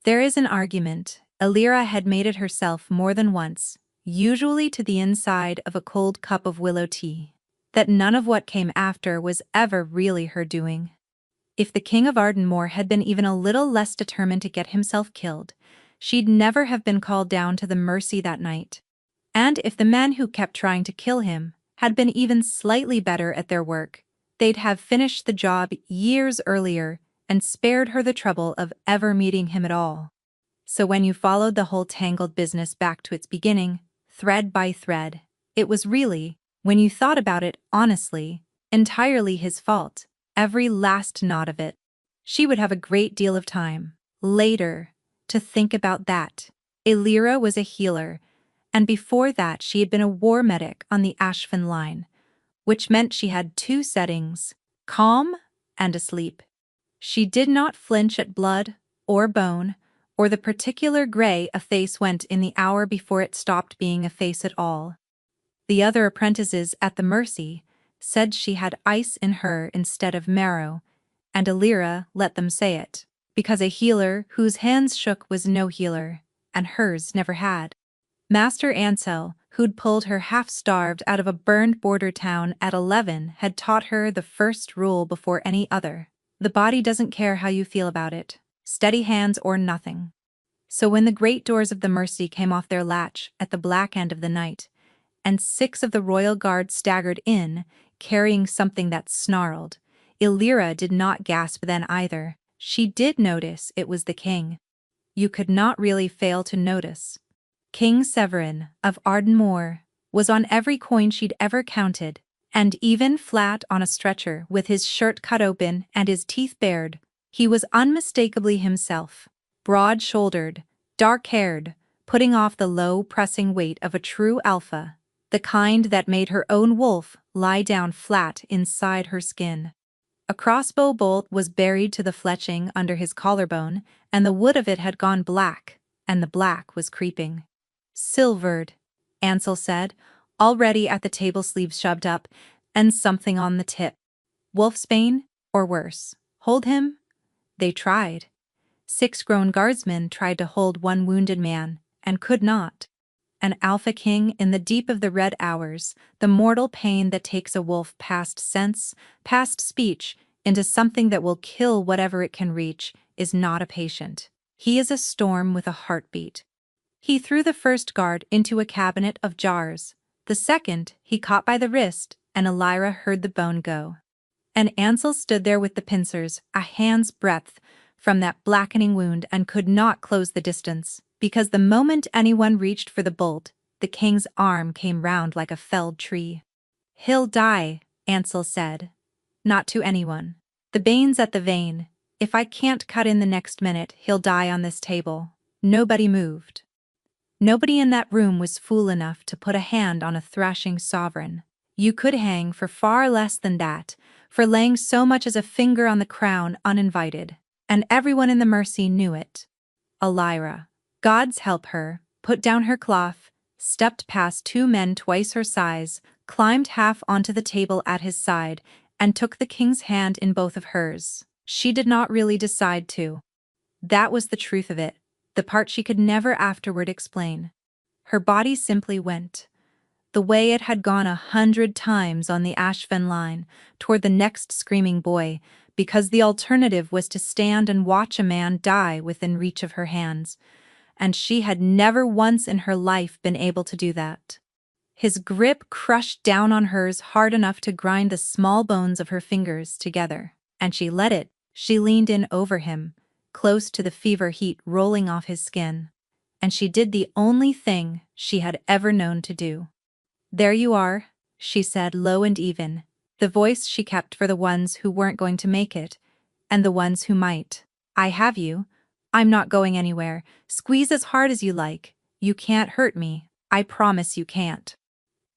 There is an argument. Elira had made it herself more than once, usually to the inside of a cold cup of willow tea, that none of what came after was ever really her doing. If the King of Ardenmoor had been even a little less determined to get himself killed, she'd never have been called down to the Mercy that night. And if the men who kept trying to kill him had been even slightly better at their work, they'd have finished the job years earlier and spared her the trouble of ever meeting him at all. So when you followed the whole tangled business back to its beginning, thread by thread, it was really, when you thought about it honestly, entirely his fault, every last knot of it. She would have a great deal of time, later, to think about that. Elira was a healer, and before that she had been a war medic on the Ashfin line, which meant she had two settings, calm and asleep. She did not flinch at blood, or bone, or the particular gray a face went in the hour before it stopped being a face at all. The other apprentices at the Mercy said she had ice in her instead of marrow, and Elira let them say it, because a healer whose hands shook was no healer, and hers never had. Master Ansel, who'd pulled her half-starved out of a burned border town at 11, had taught her the first rule before any other. The body doesn't care how you feel about it, steady hands or nothing. So when the great doors of the Mercy came off their latch at the black end of the night, and 6 of the royal guard staggered in, carrying something that snarled, Elira did not gasp then either. She did notice it was the king. You could not really fail to notice. King Severin of Ardenmoor was on every coin she'd ever counted, and even flat on a stretcher with his shirt cut open and his teeth bared, he was unmistakably himself, broad-shouldered, dark-haired, putting off the low, pressing weight of a true alpha, the kind that made her own wolf lie down flat inside her skin. A crossbow bolt was buried to the fletching under his collarbone, and the wood of it had gone black, and the black was creeping. "Silvered," Ansel said, already at the table sleeves shoved up, and something on the tip. "Wolfsbane, or worse. Hold him?" They tried. 6 grown guardsmen tried to hold one wounded man, and could not. An alpha king in the deep of the red hours, the mortal pain that takes a wolf past sense, past speech, into something that will kill whatever it can reach, is not a patient. He is a storm with a heartbeat. He threw the first guard into a cabinet of jars. The second he caught by the wrist, and Elira heard the bone go. And Ansel stood there with the pincers, a hand's breadth from that blackening wound, and could not close the distance, because the moment anyone reached for the bolt, the king's arm came round like a felled tree. "He'll die," Ansel said. Not to anyone. "The bane's at the vein. If I can't cut in the next minute, he'll die on this table." Nobody moved. Nobody in that room was fool enough to put a hand on a thrashing sovereign. You could hang for far less than that, for laying so much as a finger on the crown uninvited, and everyone in the Mercy knew it. Elira, God's help her, put down her cloth, stepped past 2 men twice her size, climbed half onto the table at his side, and took the king's hand in both of hers. She did not really decide to. That was the truth of it, the part she could never afterward explain. Her body simply went, the way it had gone 100 times on the Ashfin line, toward the next screaming boy, because the alternative was to stand and watch a man die within reach of her hands, and she had never once in her life been able to do that. His grip crushed down on hers hard enough to grind the small bones of her fingers together, and she let it. She leaned in over him, close to the fever heat rolling off his skin, and she did the only thing she had ever known to do. "There you are," she said, low and even, the voice she kept for the ones who weren't going to make it, and the ones who might. "I have you. I'm not going anywhere. Squeeze as hard as you like. You can't hurt me. I promise you can't.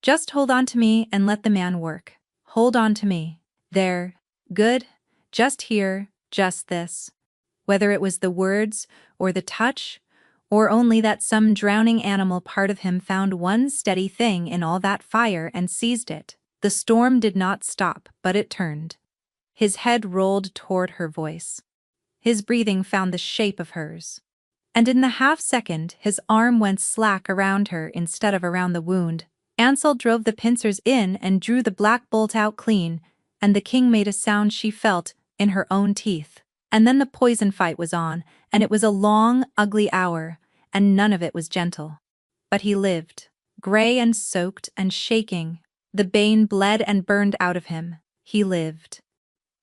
Just hold on to me and let the man work. Hold on to me. There. Good. Just here, just this." Whether it was the words, or the touch, or only that some drowning animal part of him found one steady thing in all that fire and seized it, the storm did not stop, but it turned. His head rolled toward her voice. His breathing found the shape of hers. And in the half-second his arm went slack around her instead of around the wound. Ansel drove the pincers in and drew the black bolt out clean, and the king made a sound she felt in her own teeth. And then the poison fight was on, and it was a long, ugly hour, and none of it was gentle. But he lived, gray and soaked and shaking. The bane bled and burned out of him. He lived.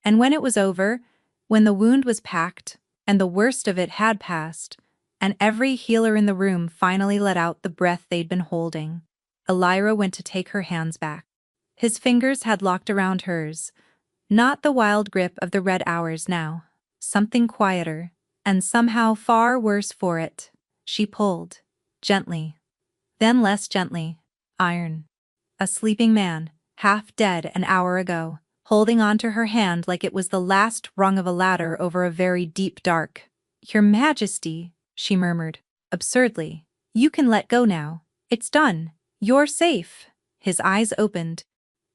And when it was over, when the wound was packed, and the worst of it had passed, and every healer in the room finally let out the breath they'd been holding, Elira went to take her hands back. His fingers had locked around hers, not the wild grip of the red hours now. Something quieter, and somehow far worse for it. She pulled, gently, then less gently. Iron. A sleeping man, half dead an hour ago, holding onto her hand like it was the last rung of a ladder over a very deep dark. "Your Majesty," she murmured, absurdly, "you can let go now. It's done. You're safe." His eyes opened,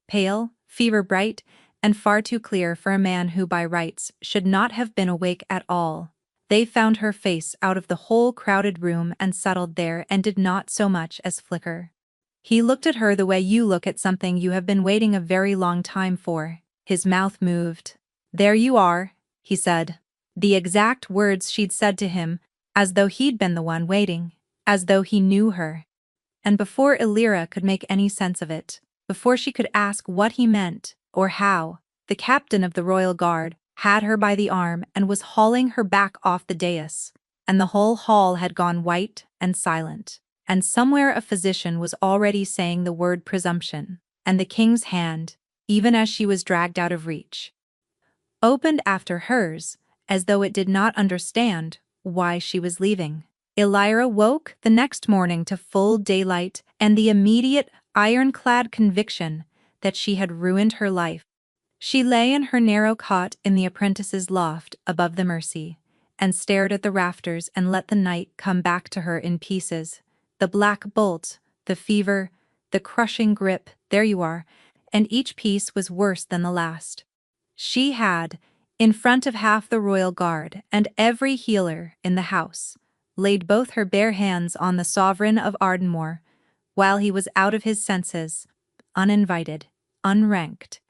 pale, fever-bright, and far too clear for a man who by rights should not have been awake at all. They found her face out of the whole crowded room and settled there and did not so much as flicker. He looked at her the way you look at something you have been waiting a very long time for. His mouth moved. "There you are," he said. The exact words she'd said to him, as though he'd been the one waiting, as though he knew her. And before Elira could make any sense of it, before she could ask what he meant, or how, the captain of the royal guard had her by the arm and was hauling her back off the dais, and the whole hall had gone white and silent, and somewhere a physician was already saying the word presumption, and the king's hand, even as she was dragged out of reach, opened after hers, as though it did not understand why she was leaving. Elira woke the next morning to full daylight and the immediate, ironclad conviction that she had ruined her life. She lay in her narrow cot in the apprentice's loft above the Mercy, and stared at the rafters and let the night come back to her in pieces. The black bolt, the fever, the crushing grip, there you are, and each piece was worse than the last. She had, in front of half the royal guard and every healer in the house, laid both her bare hands on the sovereign of Ardenmoor, while he was out of his senses, uninvited, unranked,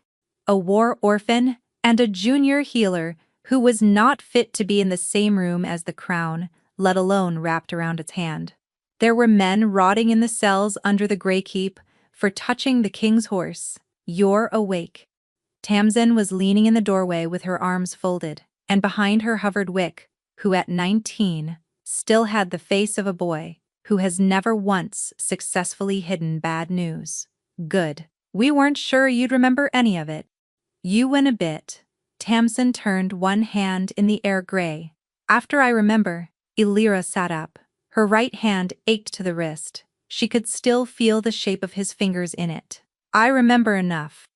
a war orphan and a junior healer who was not fit to be in the same room as the crown, let alone wrapped around its hand. There were men rotting in the cells under the Grey Keep for touching the king's horse. "You're awake." Tamsin was leaning in the doorway with her arms folded, and behind her hovered Wick, who at 19 still had the face of a boy who has never once successfully hidden bad news. "Good. We weren't sure you'd remember any of it." "You win a bit." Tamsin turned one hand in the air gray. "After I remember." Elira sat up. Her right hand ached to the wrist. She could still feel the shape of his fingers in it. "I remember enough.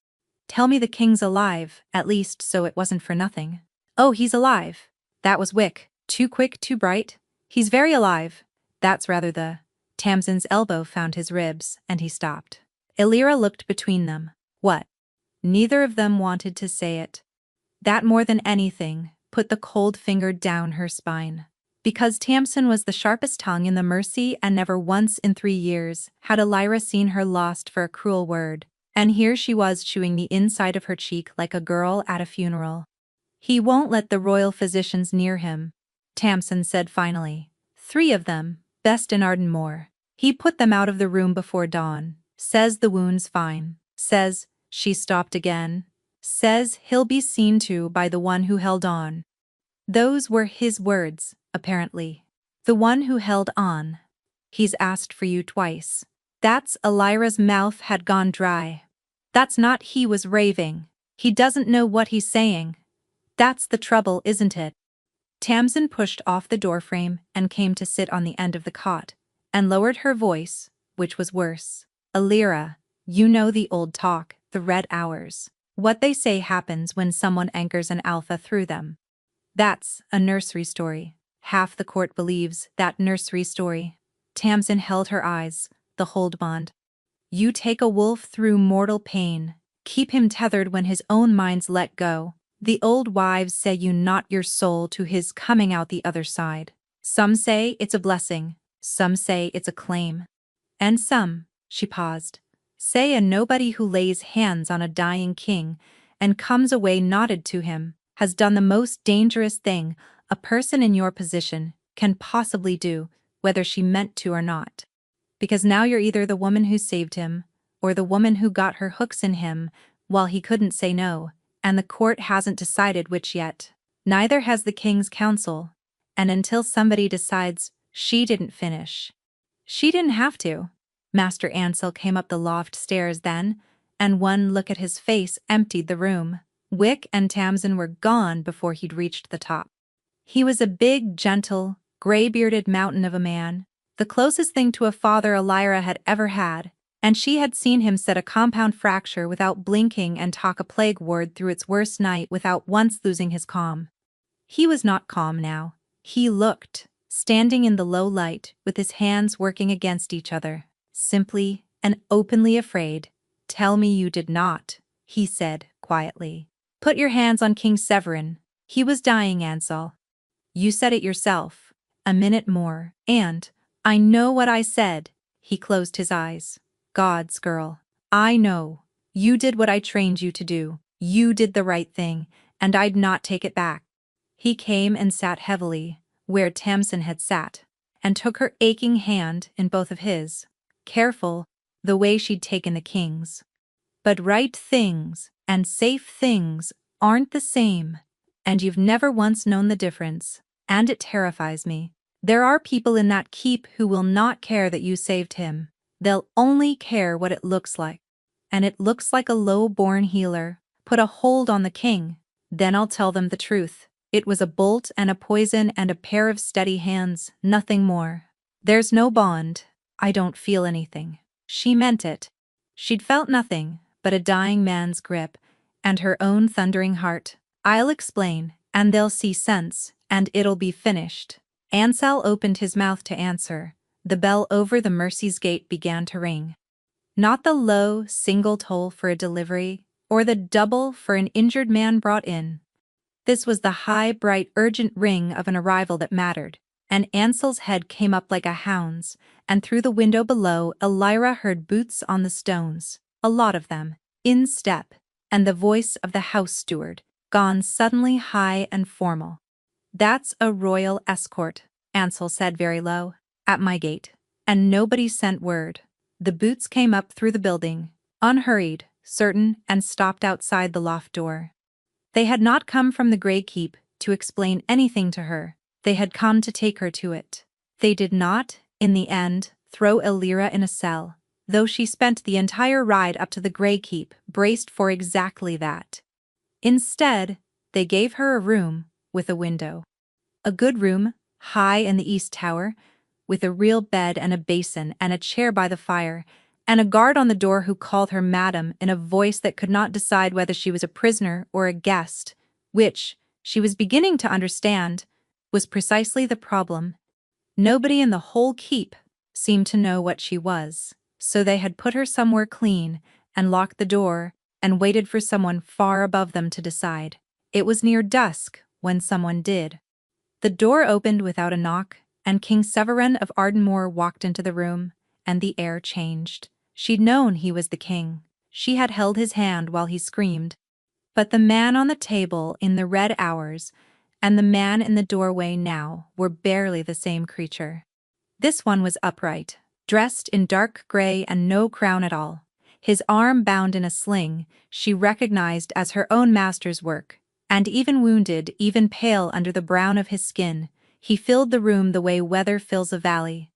Tell me the king's alive, at least so it wasn't for nothing." "Oh, he's alive." That was Wick. Too quick, too bright. "He's very alive." That's rather the... Tamsin's elbow found his ribs, and he stopped. Elira looked between them. What? Neither of them wanted to say it. That more than anything put the cold finger down her spine. Because Tamsin was the sharpest tongue in the Mercy, and never once in 3 years had Elira seen her lost for a cruel word. And here she was chewing the inside of her cheek like a girl at a funeral. "He won't let the royal physicians near him," Tamsin said finally. 3 of them, best in Ardenmoor. He put them out of the room before dawn. Says the wound's fine. Says," she stopped again, "says he'll be seen to by the one who held on." Those were his words, apparently. The one who held on. "He's asked for you twice." That's Elira's mouth had gone dry. That's not he was raving. He doesn't know what he's saying. That's the trouble, isn't it? Tamsin pushed off the doorframe and came to sit on the end of the cot, and lowered her voice, which was worse. "Elira, you know the old talk, the red hours. What they say happens when someone anchors an alpha through them. That's a nursery story. Half the court believes that nursery story." Tamsin held her eyes, the hold bond. "You take a wolf through mortal pain, keep him tethered when his own mind's let go. The old wives say you knot your soul to his coming out the other side. Some say it's a blessing, some say it's a claim. And some, she paused, say a nobody who lays hands on a dying king and comes away nodded to him has done the most dangerous thing a person in your position can possibly do, whether she meant to or not. Because now you're either the woman who saved him, or the woman who got her hooks in him while he couldn't say no, and the court hasn't decided which yet. Neither has the king's council, and until somebody decides, she didn't finish. She didn't have to. Master Ansel came up the loft stairs then, and one look at his face emptied the room. Wick and Tamsin were gone before he'd reached the top. He was a big, gentle, gray-bearded mountain of a man, the closest thing to a father Elira had ever had, and she had seen him set a compound fracture without blinking and talk a plague ward through its worst night without once losing his calm. He was not calm now. He looked, standing in the low light with his hands working against each other, simply and openly afraid. "Tell me you did not," he said quietly. "Put your hands on King Severin. He was dying, Ansel. You said it yourself. A minute more, and I know what I said." He closed his eyes. "God's girl. I know. You did what I trained you to do. You did the right thing, and I'd not take it back." He came and sat heavily, where Tamsin had sat, and took her aching hand in both of his, careful, the way she'd taken the king's. "But right things and safe things aren't the same, and you've never once known the difference, and it terrifies me. There are people in that keep who will not care that you saved him. They'll only care what it looks like. And it looks like a low-born healer put a hold on the king. Then I'll tell them the truth. It was a bolt and a poison and a pair of steady hands, nothing more. There's no bond. I don't feel anything." She meant it. She'd felt nothing but a dying man's grip and her own thundering heart. "I'll explain, and they'll see sense, and it'll be finished." Ansel opened his mouth to answer. The bell over the Mercy's gate began to ring. Not the low, single toll for a delivery, or the double for an injured man brought in. This was the high, bright, urgent ring of an arrival that mattered, and Ansel's head came up like a hound's, and through the window below Elira heard boots on the stones, a lot of them, in step, and the voice of the house steward, gone suddenly high and formal. "That's a royal escort," Ansel said very low, "at my gate, and nobody sent word." The boots came up through the building, unhurried, certain, and stopped outside the loft door. They had not come from the Grey Keep to explain anything to her. They had come to take her to it. They did not, in the end, throw Elira in a cell, though she spent the entire ride up to the Grey Keep braced for exactly that. Instead, they gave her a room with a window. A good room, high in the east tower, with a real bed and a basin and a chair by the fire, and a guard on the door who called her madam in a voice that could not decide whether she was a prisoner or a guest, which, she was beginning to understand, was precisely the problem. Nobody in the whole keep seemed to know what she was, so they had put her somewhere clean and locked the door and waited for someone far above them to decide. It was near dusk when someone did. The door opened without a knock, and King Severin of Ardenmoor walked into the room, and the air changed. She'd known he was the king. She had held his hand while he screamed. But the man on the table in the red hours and the man in the doorway now were barely the same creature. This one was upright, dressed in dark gray and no crown at all. His arm bound in a sling she recognized as her own master's work, and even wounded, even pale under the brown of his skin, he filled the room the way weather fills a valley.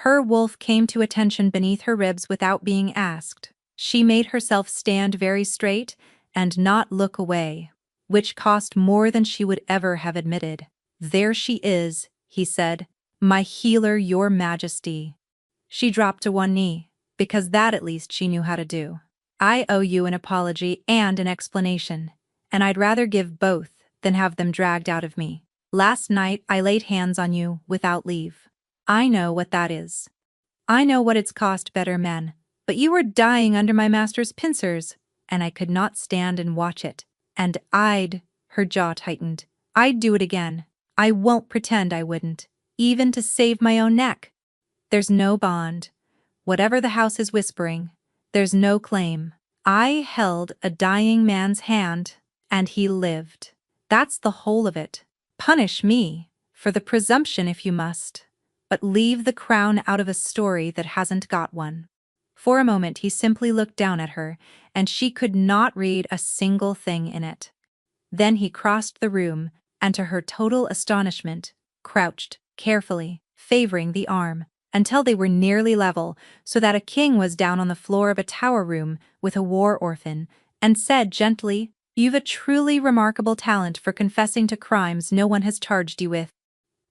Her wolf came to attention beneath her ribs without being asked. She made herself stand very straight and not look away, which cost more than she would ever have admitted. "There she is," he said, "my healer, your majesty." She dropped to one knee, because that at least she knew how to do. "I owe you an apology and an explanation, and I'd rather give both than have them dragged out of me. Last night I laid hands on you without leave. I know what that is. I know what it's cost better men, but you were dying under my master's pincers, and I could not stand and watch it. And her jaw tightened, "I'd do it again. I won't pretend I wouldn't. even to save my own neck. There's no bond. Whatever the house is whispering, there's no claim. I held a dying man's hand, and he lived. That's the whole of it. Punish me for the presumption if you must, but leave the crown out of a story that hasn't got one. For a moment he simply looked down at her, and she could not read a single thing in it. Then he crossed the room, and to her total astonishment, crouched, carefully, favoring the arm, until they were nearly level, so that a king was down on the floor of a tower room with a war orphan, and said gently, "You've a truly remarkable talent for confessing to crimes no one has charged you with.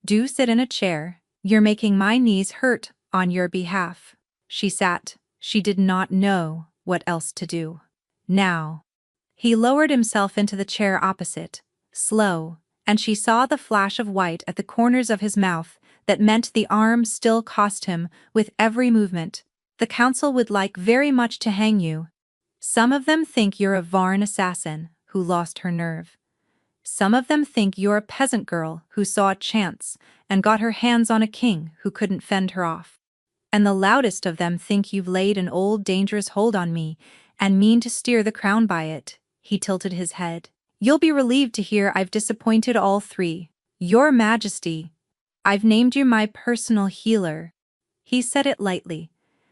Do sit in a chair, you're making my knees hurt on your behalf." She sat. She did not know what else to do. Now. He lowered himself into the chair opposite, slow, and she saw the flash of white at the corners of his mouth that meant the arm still cost him with every movement. "The council would like very much to hang you. Some of them think you're a Varn assassin who lost her nerve. Some of them think you're a peasant girl who saw a chance and got her hands on a king who couldn't fend her off. And the loudest of them think you've laid an old dangerous hold on me and mean to steer the crown by it." He tilted his head. "You'll be relieved to hear I've disappointed all three. Your Majesty, I've named you my personal healer." He said it lightly,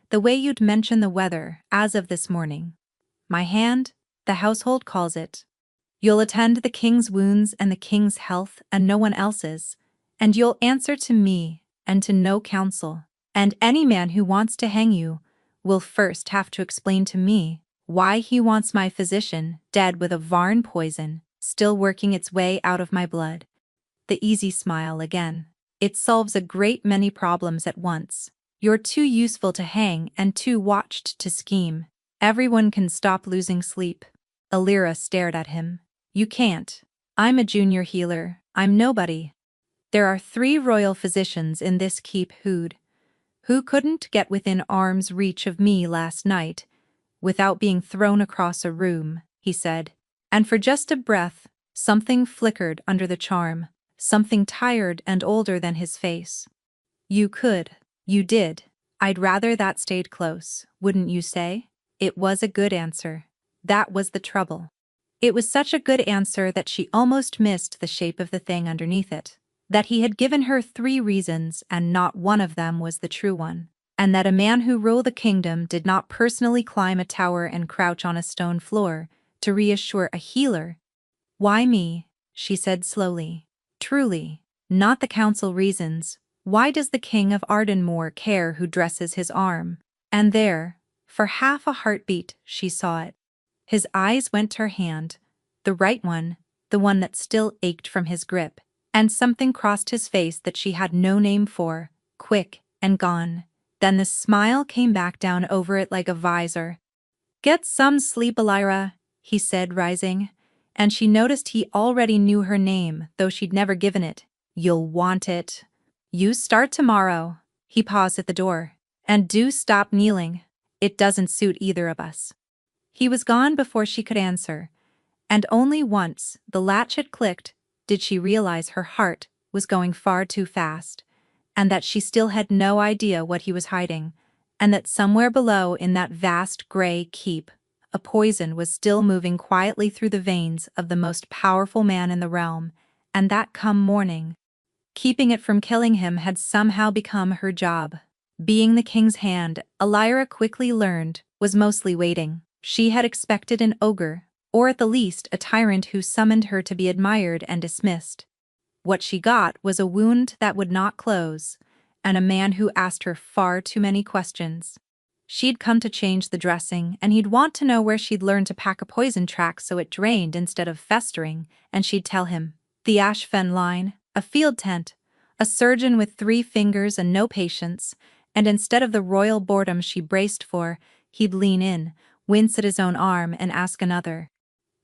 the way you'd mention the weather, as of this morning. "My hand, the household calls it. You'll attend the king's wounds and the king's health and no one else's, and you'll answer to me and to no council. And any man who wants to hang you will first have to explain to me why he wants my physician dead with a Varn poison still working its way out of my blood." The easy smile again. "It solves a great many problems at once. You're too useful to hang and too watched to scheme. Everyone can stop losing sleep." Alira stared at him. "You can't. I'm a junior healer. I'm nobody. There are 3 royal physicians in this keep who couldn't get within arm's reach of me last night without being thrown across a room," he said. And for just a breath, something flickered under the charm, something tired and older than his face. "You could. You did. I'd rather that stayed close, wouldn't you say?" It was a good answer. That was the trouble. It was such a good answer that she almost missed the shape of the thing underneath it. That he had given her 3 reasons and not one of them was the true one. And that a man who ruled a kingdom did not personally climb a tower and crouch on a stone floor to reassure a healer. "Why me?" she said slowly. "Truly, not the council reasons. Why does the king of Ardenmoor care who dresses his arm?" And there, for half a heartbeat, she saw it. His eyes went to her hand, the right one, the one that still ached from his grip, and something crossed his face that she had no name for, quick and gone. Then the smile came back down over it like a visor. "Get some sleep, Alira," he said, rising, and she noticed he already knew her name, though she'd never given it. "You'll want it. You start tomorrow." He paused at the door. "And do stop kneeling. It doesn't suit either of us." He was gone before she could answer, and only once the latch had clicked did she realize her heart was going far too fast, and that she still had no idea what he was hiding, and that somewhere below in that vast gray keep, a poison was still moving quietly through the veins of the most powerful man in the realm, and that come morning, keeping it from killing him had somehow become her job. Being the king's hand, Alira quickly learned, was mostly waiting. She had expected an ogre, or at the least a tyrant who summoned her to be admired and dismissed. What she got was a wound that would not close, and a man who asked her far too many questions. She'd come to change the dressing, and he'd want to know where she'd learned to pack a poison track so it drained instead of festering, and she'd tell him. The Ashfen line, a field tent, a surgeon with 3 fingers and no patience, and instead of the royal boredom she braced for, he'd lean in, wince at his own arm, and ask another.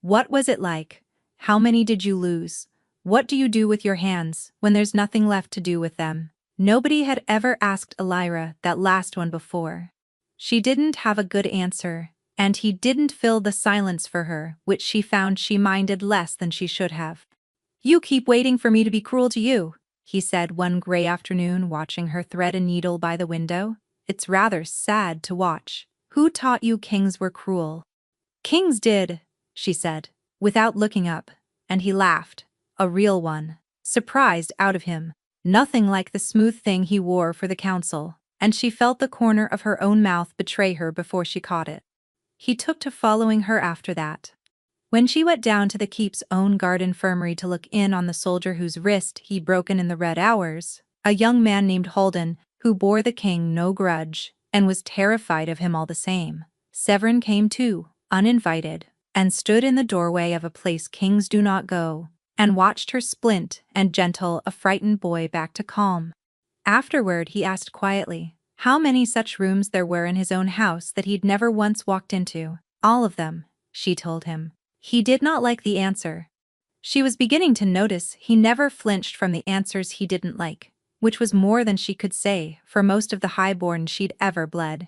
"What was it like? How many did you lose? What do you do with your hands when there's nothing left to do with them?" Nobody had ever asked Alira that last one before. She didn't have a good answer, and he didn't fill the silence for her, which she found she minded less than she should have. "You keep waiting for me to be cruel to you," he said one gray afternoon watching her thread a needle by the window. It's rather sad to watch. Who taught you kings were cruel? Kings did, she said, without looking up, and he laughed, a real one, surprised out of him. Nothing like the smooth thing he wore for the council, and she felt the corner of her own mouth betray her before she caught it. He took to following her after that. When she went down to the keep's own guard infirmary to look in on the soldier whose wrist he'd broken in the red hours, a young man named Holden, who bore the king no grudge, and was terrified of him all the same. Severin came too, uninvited, and stood in the doorway of a place kings do not go, and watched her splint and gentle a frightened boy back to calm. Afterward he asked quietly how many such rooms there were in his own house that he'd never once walked into. All of them, she told him. He did not like the answer. She was beginning to notice he never flinched from the answers he didn't like, which was more than she could say for most of the highborn she'd ever bled.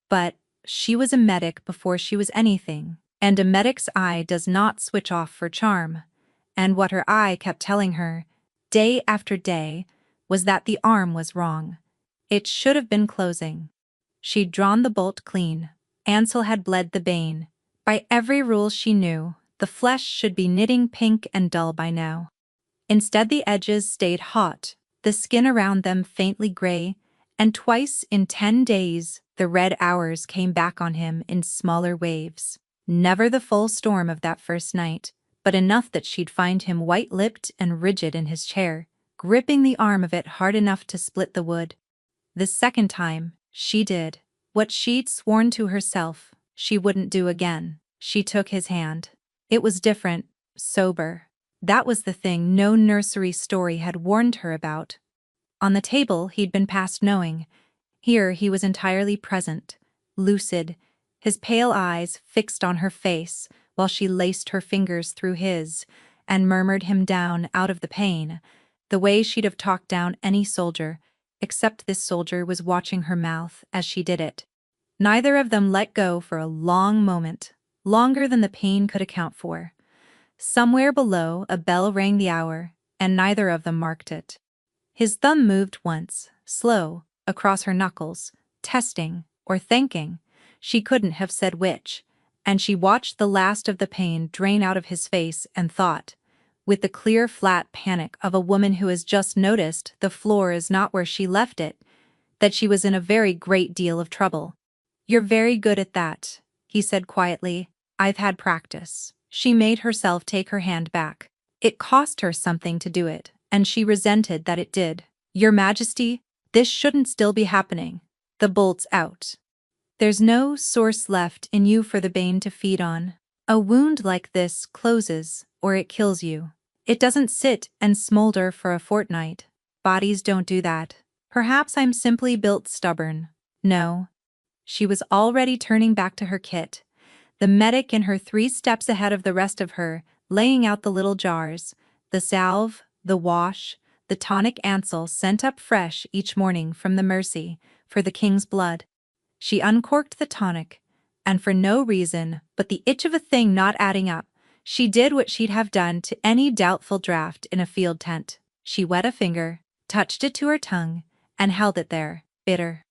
But she was a medic before she was anything, and a medic's eye does not switch off for charm. And what her eye kept telling her, day after day, was that the arm was wrong. It should have been closing. She'd drawn the bolt clean. Ansel had bled the bane. By every rule she knew, the flesh should be knitting pink and dull by now. Instead the edges stayed hot, the skin around them faintly gray, and twice in 10 days the red hours came back on him in smaller waves. Never the full storm of that first night, but enough that she'd find him white-lipped and rigid in his chair, gripping the arm of it hard enough to split the wood. The second time, she did what she'd sworn to herself she wouldn't do again. She took his hand. It was different, sober. That was the thing no nursery story had warned her about. On the table he'd been past knowing. Here he was entirely present, lucid, his pale eyes fixed on her face while she laced her fingers through his and murmured him down out of the pain, the way she'd have talked down any soldier, except this soldier was watching her mouth as she did it. Neither of them let go for a long moment, longer than the pain could account for. Somewhere below a bell rang the hour, and neither of them marked it. His thumb moved once, slow, across her knuckles, testing or thanking. She couldn't have said which, and she watched the last of the pain drain out of his face and thought, with the clear flat panic of a woman who has just noticed the floor is not where she left it, that she was in a very great deal of trouble. "You're very good at that," he said quietly. "I've had practice." She made herself take her hand back. It cost her something to do it, and she resented that it did. "Your Majesty, this shouldn't still be happening. The bolt's out. There's no source left in you for the bane to feed on. A wound like this closes, or it kills you. It doesn't sit and smolder for a fortnight. Bodies don't do that. Perhaps I'm simply built stubborn. No." She was already turning back to her kit, the medic in her 3 steps ahead of the rest of her, laying out the little jars, the salve, the wash, the tonic Ansel sent up fresh each morning from the Mercy, for the king's blood. She uncorked the tonic, and for no reason but the itch of a thing not adding up, she did what she'd have done to any doubtful draft in a field tent. She wet a finger, touched it to her tongue, and held it there, bitter.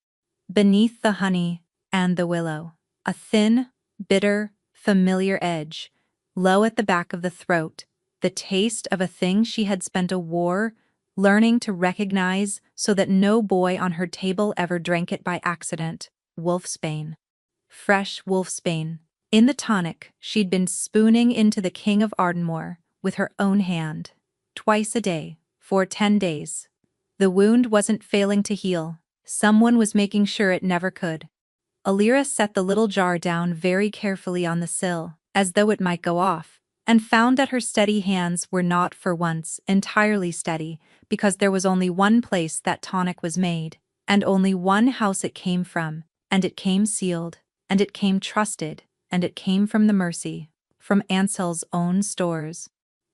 Beneath the honey and the willow, a thin, bitter, familiar edge, low at the back of the throat, the taste of a thing she had spent a war learning to recognize so that no boy on her table ever drank it by accident. Wolfsbane. Fresh wolfsbane. In the tonic she'd been spooning into the King of Ardenmoor with her own hand, twice a day, for 10 days. The wound wasn't failing to heal. Someone was making sure it never could. Alira set the little jar down very carefully on the sill, as though it might go off, and found that her steady hands were not for once entirely steady, because there was only one place that tonic was made, and only one house it came from, and it came sealed, and it came trusted, and it came from the Mercy, from Ansel's own stores.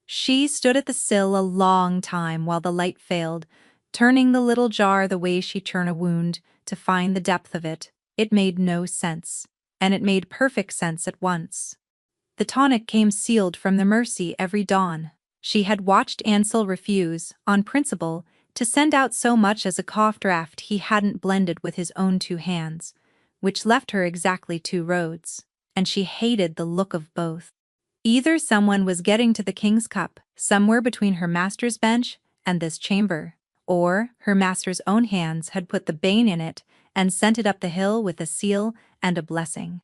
She stood at the sill a long time while the light failed, turning the little jar the way she turn a wound, to find the depth of it. It made no sense, and it made perfect sense at once. The tonic came sealed from the Mercy every dawn. She had watched Ansel refuse, on principle, to send out so much as a cough draft he hadn't blended with his own 2 hands, which left her exactly 2 roads, and she hated the look of both. Either someone was getting to the king's cup, somewhere between her master's bench and this chamber, or her master's own hands had put the bane in it and sent it up the hill with a seal and a blessing.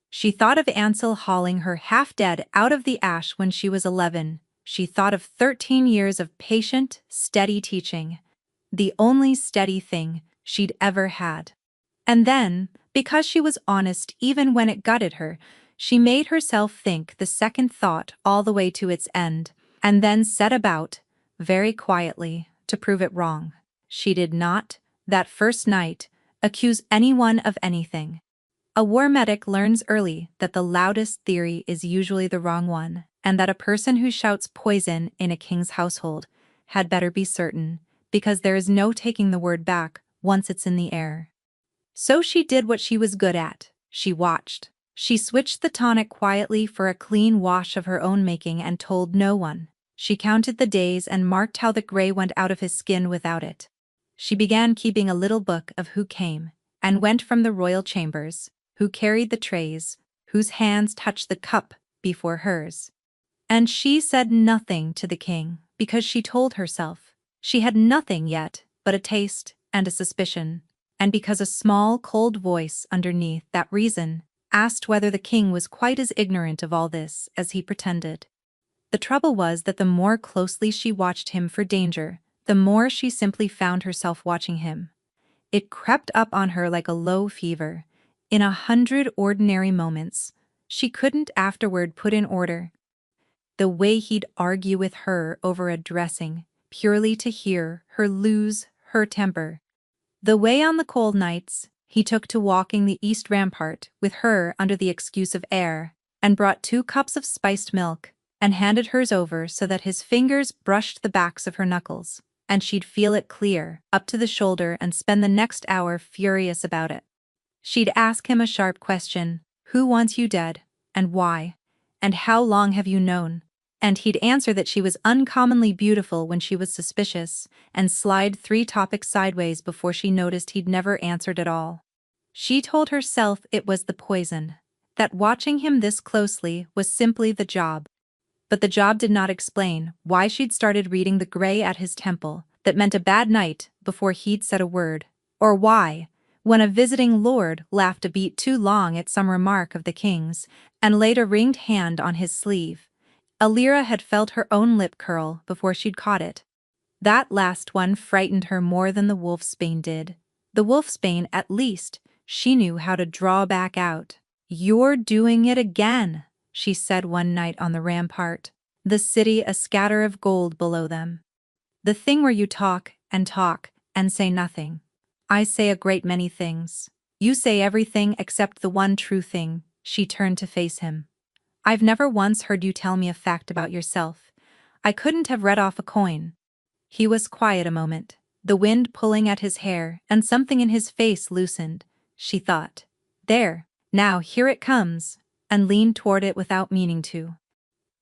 She thought of Ansel hauling her half-dead out of the ash when she was 11. She thought of 13 years of patient, steady teaching, the only steady thing she'd ever had. And then, because she was honest even when it gutted her, she made herself think the second thought all the way to its end, and then set about, very quietly, to prove it wrong. She did not, that first night, accuse anyone of anything. A war medic learns early that the loudest theory is usually the wrong one, and that a person who shouts poison in a king's household had better be certain, because there is no taking the word back once it's in the air. So she did what she was good at. She watched. She switched the tonic quietly for a clean wash of her own making and told no one. She counted the days and marked how the gray went out of his skin without it. She began keeping a little book of who came and went from the royal chambers, who carried the trays, whose hands touched the cup before hers. And she said nothing to the king, because she told herself she had nothing yet but a taste and a suspicion, and because a small, cold voice underneath that reason asked whether the king was quite as ignorant of all this as he pretended. The trouble was that the more closely she watched him for danger, the more she simply found herself watching him. It crept up on her like a low fever. In 100 ordinary moments, she couldn't afterward put in order. The way he'd argue with her over a dressing, purely to hear her lose her temper. The way on the cold nights he took to walking the east rampart with her under the excuse of air, and brought 2 cups of spiced milk, and handed hers over so that his fingers brushed the backs of her knuckles, and she'd feel it clear up to the shoulder and spend the next hour furious about it. She'd ask him a sharp question, who wants you dead, and why, and how long have you known? And he'd answer that she was uncommonly beautiful when she was suspicious, and slide 3 topics sideways before she noticed he'd never answered at all. She told herself it was the poison, that watching him this closely was simply the job. But the job did not explain why she'd started reading the gray at his temple, that meant a bad night before he'd said a word, or why, when a visiting lord laughed a beat too long at some remark of the king's, and laid a ringed hand on his sleeve, Alira had felt her own lip curl before she'd caught it. That last one frightened her more than the wolfsbane did. The wolfsbane, at least, she knew how to draw back out. "You're doing it again," she said one night on the rampart, the city a scatter of gold below them. "The thing where you talk and say nothing. I say a great many things. You say everything except the one true thing." She turned to face him. "I've never once heard you tell me a fact about yourself. I couldn't have read off a coin." He was quiet a moment, the wind pulling at his hair, and something in his face loosened. She thought, "There, now here it comes," and leaned toward it without meaning to.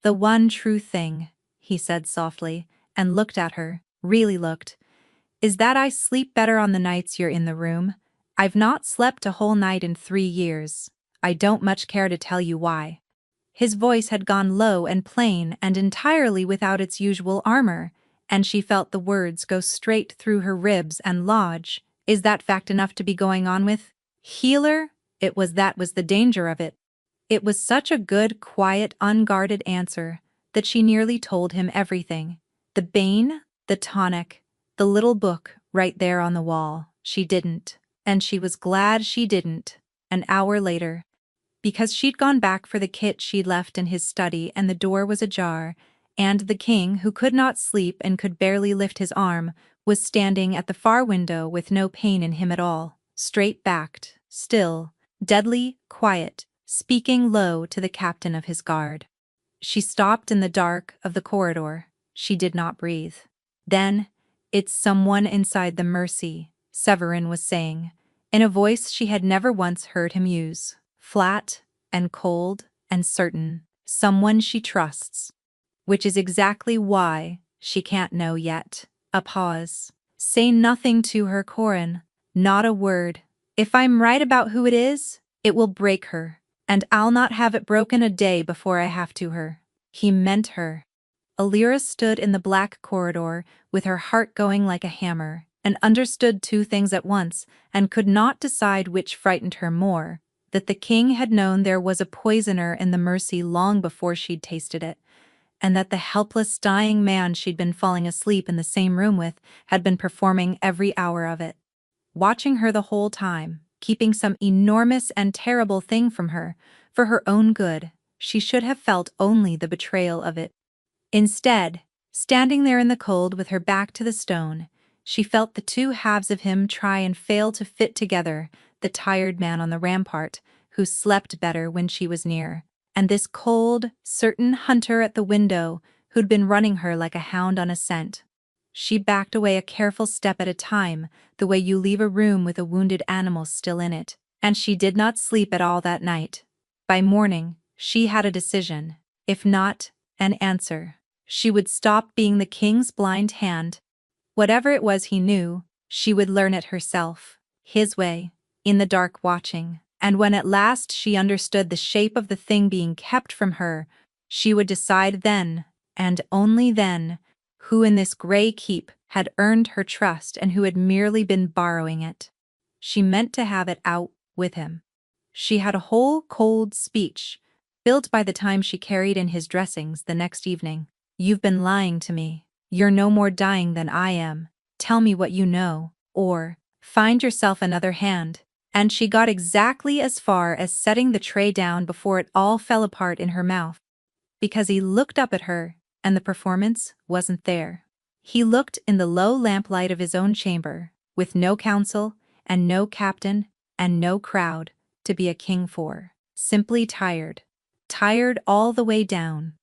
"The one true thing," he said softly, and looked at her, really looked, "is that I sleep better on the nights you're in the room. I've not slept a whole night in 3 years. I don't much care to tell you why." His voice had gone low and plain and entirely without its usual armor, and she felt the words go straight through her ribs and lodge. Is that fact enough to be going on with? Healer? That was the danger of it. It was such a good, quiet, unguarded answer that she nearly told him everything. The bane, the tonic, the little book right there on the wall. She didn't, and she was glad she didn't. An hour later, because she'd gone back for the kit she'd left in his study and the door was ajar, and the king, who could not sleep and could barely lift his arm, was standing at the far window with no pain in him at all, straight-backed, still, deadly quiet, speaking low to the captain of his guard. She stopped in the dark of the corridor. She did not breathe. Then, "It's someone inside the Mercy," Severin was saying, in a voice she had never once heard him use, flat and cold and certain, "someone she trusts." Which is exactly why she can't know yet. A pause. Say nothing to her, Corin. Not a word. If I'm right about who it is, it will break her, and I'll not have it broken a day before I have to her. He meant her. Alira stood in the black corridor with her heart going like a hammer, and understood two things at once, and could not decide which frightened her more: that the king had known there was a poisoner in the mercy long before she'd tasted it, and that the helpless dying man she'd been falling asleep in the same room with had been performing every hour of it, watching her the whole time, keeping some enormous and terrible thing from her, for her own good. She should have felt only the betrayal of it. Instead, standing there in the cold with her back to the stone, she felt the two halves of him try and fail to fit together: the tired man on the rampart, who slept better when she was near, and this cold, certain hunter at the window who'd been running her like a hound on a scent. She backed away a careful step at a time, the way you leave a room with a wounded animal still in it, and she did not sleep at all that night. By morning, she had a decision, if not an answer. She would stop being the king's blind hand. Whatever it was he knew, she would learn it herself, his way, in the dark watching, and when at last she understood the shape of the thing being kept from her, she would decide then, and only then, who in this gray keep had earned her trust and who had merely been borrowing it. She meant to have it out with him. She had a whole cold speech, built by the time she carried in his dressings the next evening. "You've been lying to me. You're no more dying than I am. Tell me what you know, or find yourself another hand." And she got exactly as far as setting the tray down before it all fell apart in her mouth. Because he looked up at her, and the performance wasn't there. He looked in the low lamplight of his own chamber, with no council, and no captain, and no crowd, to be a king for. Simply tired. Tired all the way down.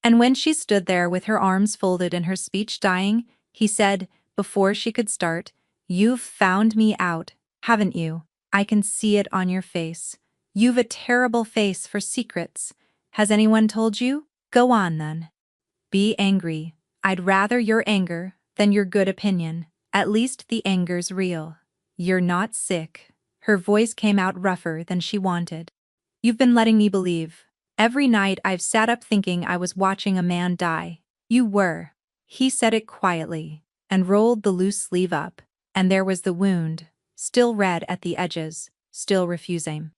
And when she stood there with her arms folded and her speech dying, he said, before she could start, "You've found me out, haven't you? I can see it on your face. You've a terrible face for secrets. Has anyone told you? Go on then. Be angry. I'd rather your anger than your good opinion. At least the anger's real. You're not sick." Her voice came out rougher than she wanted. "You've been letting me believe. Every night I've sat up thinking I was watching a man die." "You were." He said it quietly, and rolled the loose sleeve up, and there was the wound, still red at the edges, still refusing.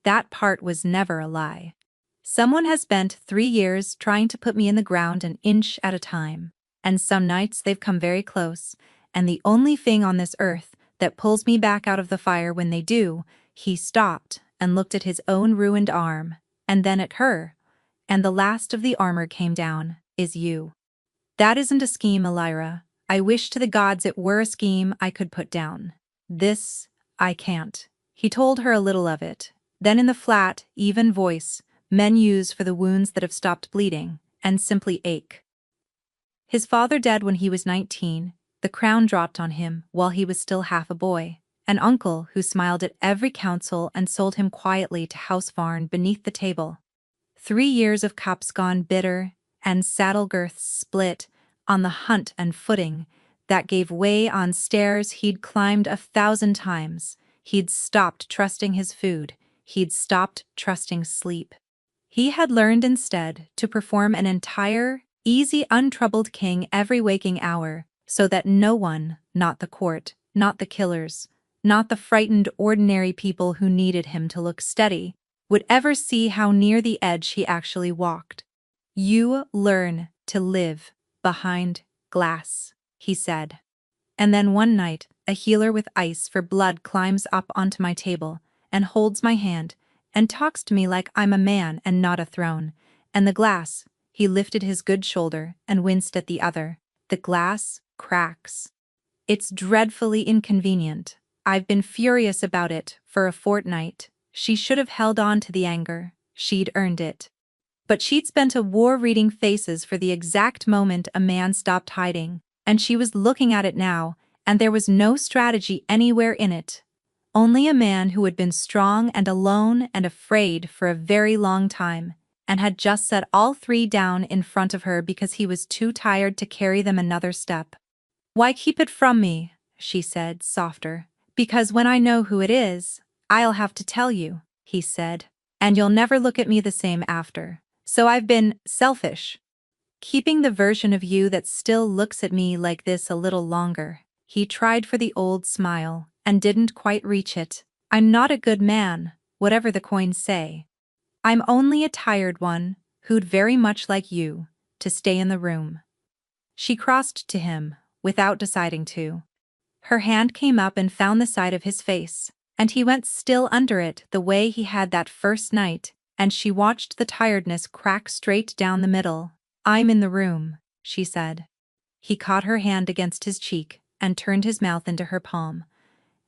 "That part was never a lie. Someone has spent 3 years trying to put me in the ground an inch at a time, and some nights they've come very close, and the only thing on this earth that pulls me back out of the fire when they do." He stopped and looked at his own ruined arm, and then at her, "and the last of the armor came down, is you. That isn't a scheme, Elira. I wish to the gods it were a scheme I could put down. This, I can't." He told her a little of it, then in the flat, even voice men use for the wounds that have stopped bleeding, and simply ache. His father dead when he was 19, the crown dropped on him while he was still half a boy. An uncle who smiled at every council and sold him quietly to Housevarn beneath the table. 3 years of cups gone bitter, and saddle girths split, on the hunt and footing that gave way on stairs he'd climbed 1,000 times. He'd stopped trusting his food, he'd stopped trusting sleep. He had learned instead to perform an entire, easy, untroubled king every waking hour, so that no one, not the court, not the killers, not the frightened ordinary people who needed him to look steady, would ever see how near the edge he actually walked. "You learn to live behind glass," he said. And then one night, a healer with ice for blood climbs up onto my table and holds my hand and talks to me like I'm a man and not a throne. And the glass, he lifted his good shoulder and winced at the other. The glass cracks. It's dreadfully inconvenient. I've been furious about it for a fortnight. She should have held on to the anger. She'd earned it. But she'd spent a war reading faces for the exact moment a man stopped hiding, and she was looking at it now, and there was no strategy anywhere in it. Only a man who had been strong and alone and afraid for a very long time, and had just set all 3 down in front of her because he was too tired to carry them another step. Why keep it from me? She said, softer. Because when I know who it is, I'll have to tell you, he said. And you'll never look at me the same after. So I've been selfish. Keeping the version of you that still looks at me like this a little longer. He tried for the old smile, and didn't quite reach it. I'm not a good man, whatever the coins say. I'm only a tired one, who'd very much like you, to stay in the room. She crossed to him, without deciding to. Her hand came up and found the side of his face, and he went still under it the way he had that first night, and she watched the tiredness crack straight down the middle. I'm in the room, she said. He caught her hand against his cheek and turned his mouth into her palm,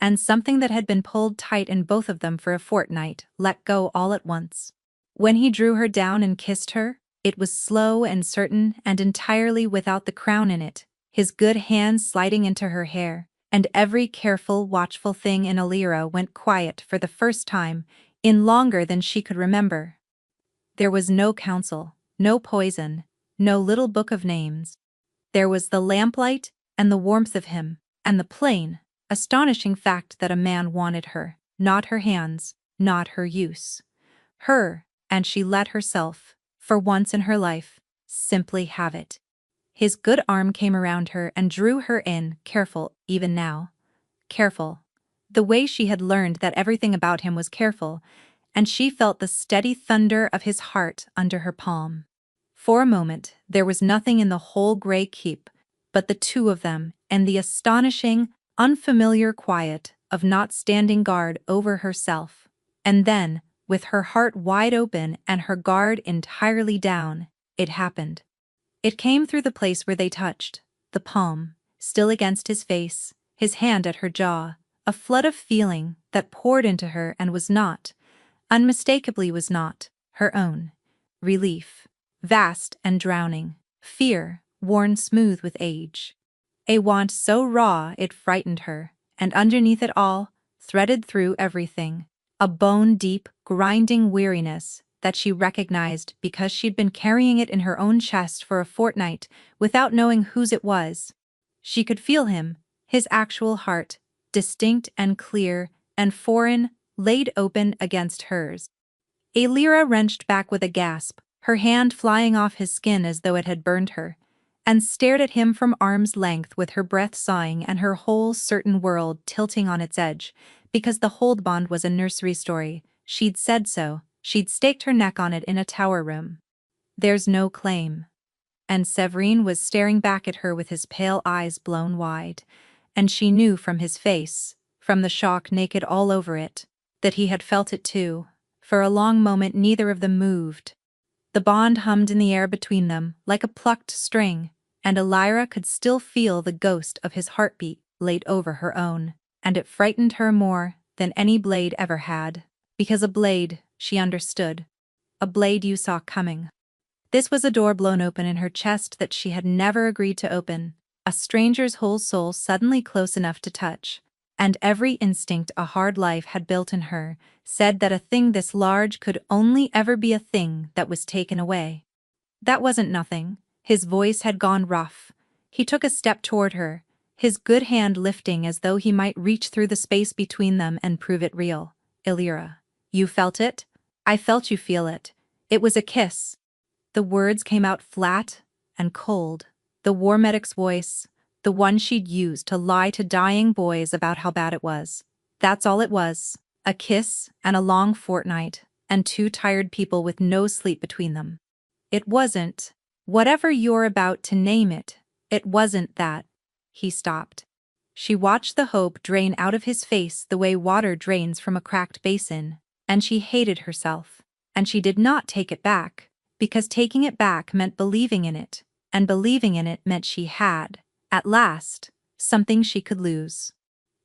and something that had been pulled tight in both of them for a fortnight let go all at once. When he drew her down and kissed her, it was slow and certain and entirely without the crown in it, his good hands sliding into her hair, and every careful, watchful thing in Alira went quiet for the first time in longer than she could remember. There was no counsel, no poison, no little book of names. There was the lamplight and the warmth of him, and the plain, astonishing fact that a man wanted her, not her hands, not her use. Her, and she let herself, for once in her life, simply have it. His good arm came around her and drew her in, careful, even now. Careful. The way she had learned that everything about him was careful, and she felt the steady thunder of his heart under her palm. For a moment, there was nothing in the whole gray keep but the two of them and the astonishing, unfamiliar quiet of not standing guard over herself. And then, with her heart wide open and her guard entirely down, it happened. It came through the place where they touched, the palm, still against his face, his hand at her jaw, a flood of feeling that poured into her and was not, unmistakably was not, her own. Relief, vast and drowning, fear, worn smooth with age. A want so raw it frightened her, and underneath it all, threaded through everything, a bone-deep, grinding weariness that she recognized because she'd been carrying it in her own chest for a fortnight without knowing whose it was. She could feel him, his actual heart, distinct and clear and foreign, laid open against hers. Alira wrenched back with a gasp, her hand flying off his skin as though it had burned her, and stared at him from arm's length with her breath sawing and her whole certain world tilting on its edge, because the hold bond was a nursery story. She'd said so, she'd staked her neck on it in a tower room. There's no claim. And Severine was staring back at her with his pale eyes blown wide, and she knew from his face, from the shock naked all over it, that he had felt it too. For a long moment neither of them moved. The bond hummed in the air between them like a plucked string, and Alira could still feel the ghost of his heartbeat laid over her own, and it frightened her more than any blade ever had, because a blade, she understood, a blade you saw coming. This was a door blown open in her chest that she had never agreed to open, a stranger's whole soul suddenly close enough to touch, and every instinct a hard life had built in her said that a thing this large could only ever be a thing that was taken away. That wasn't nothing. His voice had gone rough. He took a step toward her, his good hand lifting as though he might reach through the space between them and prove it real. Alira, you felt it? I felt you feel it. It was a kiss. The words came out flat and cold. The war medic's voice, the one she'd used to lie to dying boys about how bad it was. That's all it was. A kiss and a long fortnight, and two tired people with no sleep between them. It wasn't, whatever you're about to name it, it wasn't that. He stopped. She watched the hope drain out of his face the way water drains from a cracked basin, and she hated herself. And she did not take it back, because taking it back meant believing in it, and believing in it meant she had, at last, something she could lose.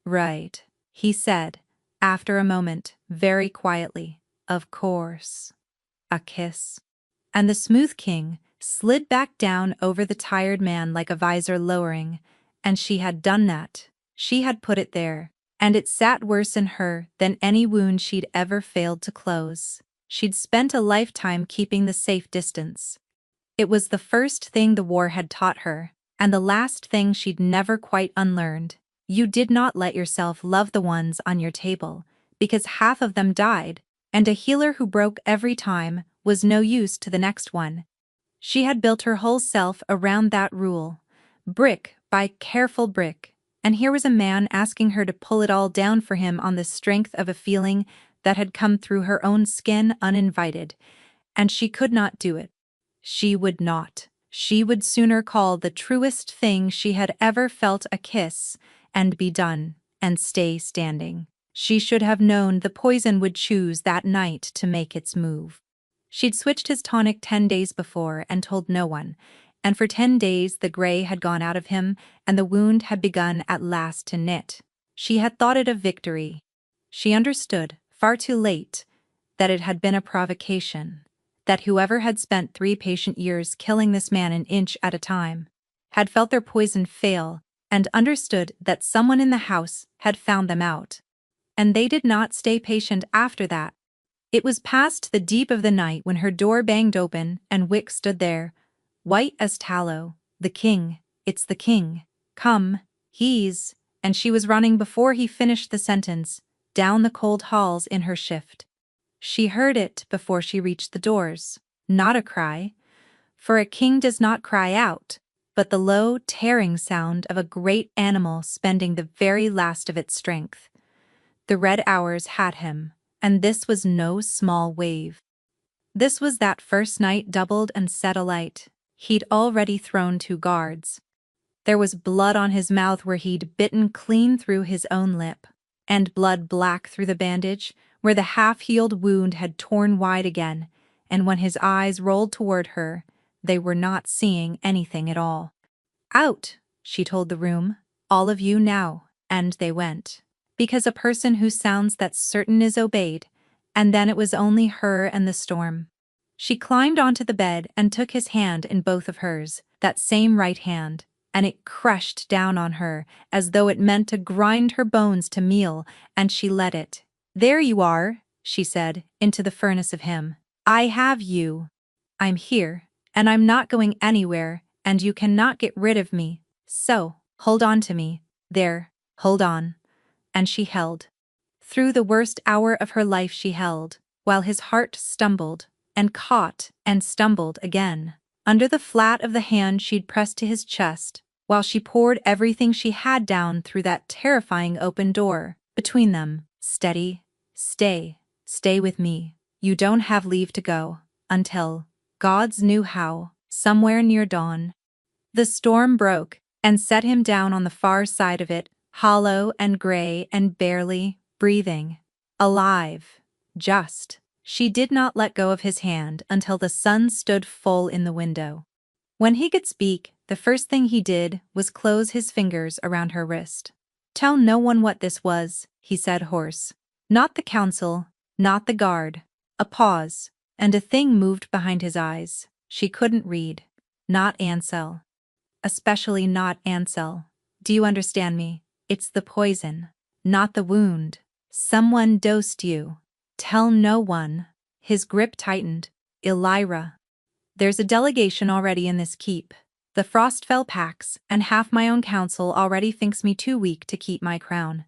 Right, he said, after a moment, very quietly. Of course. A kiss. And the smooth king slid back down over the tired man like a visor lowering, and she had done that. She had put it there, and it sat worse in her than any wound she'd ever failed to close. She'd spent a lifetime keeping the safe distance. It was the first thing the war had taught her, And the last thing she'd never quite unlearned: you did not let yourself love the ones on your table, because half of them died, and a healer who broke every time was no use to the next one. She had built her whole self around that rule, brick by careful brick, and here was a man asking her to pull it all down for him on the strength of a feeling that had come through her own skin uninvited, and she could not do it. She would not. She would sooner call the truest thing she had ever felt a kiss, and be done, and stay standing. She should have known the poison would choose that night to make its move. She'd switched his tonic 10 days before and told no one, and for 10 days the gray had gone out of him and the wound had begun at last to knit. She had thought it a victory. She understood, far too late, that it had been a provocation, that whoever had spent 3 patient years killing this man an inch at a time had felt their poison fail and understood that someone in the house had found them out. And they did not stay patient after that. It was past the deep of the night when her door banged open and Wick stood there, white as tallow. "The king, it's the king. Come, he's..." And she was running before he finished the sentence, down the cold halls in her shift. She heard it before she reached the doors. Not a cry, for a king does not cry out, but the low, tearing sound of a great animal spending the very last of its strength. The red hours had him, and this was no small wave. This was that first night doubled and set alight. He'd already thrown 2 guards. There was blood on his mouth where he'd bitten clean through his own lip, and blood black through the bandage where the half-healed wound had torn wide again, and when his eyes rolled toward her, they were not seeing anything at all. "Out," she told the room, "all of you now," and they went. Because a person who sounds that certain is obeyed, and then it was only her and the storm. She climbed onto the bed and took his hand in both of hers, that same right hand, and it crushed down on her as though it meant to grind her bones to meal, and she let it. "There you are," she said, into the furnace of him. "I have you. I'm here, and I'm not going anywhere, and you cannot get rid of me, so hold on to me. There, hold on." And she held. Through the worst hour of her life she held, while his heart stumbled, and caught, and stumbled again, under the flat of the hand she'd pressed to his chest, while she poured everything she had down through that terrifying open door, between them. "Steady, stay with me. You don't have leave to go, until, gods knew how, somewhere near dawn." The storm broke, and set him down on the far side of it, hollow and gray and barely breathing. Alive. Just. She did not let go of his hand until the sun stood full in the window. When he could speak, the first thing he did was close his fingers around her wrist. "Tell no one what this was," he said hoarse. "Not the council, not the guard." A pause, and a thing moved behind his eyes. She couldn't read. "Not Ansel. Especially not Ansel. Do you understand me? It's the poison, not the wound. Someone dosed you. Tell no one." His grip tightened. "Elira. There's a delegation already in this keep. The Frostfell packs, and half my own council already thinks me too weak to keep my crown.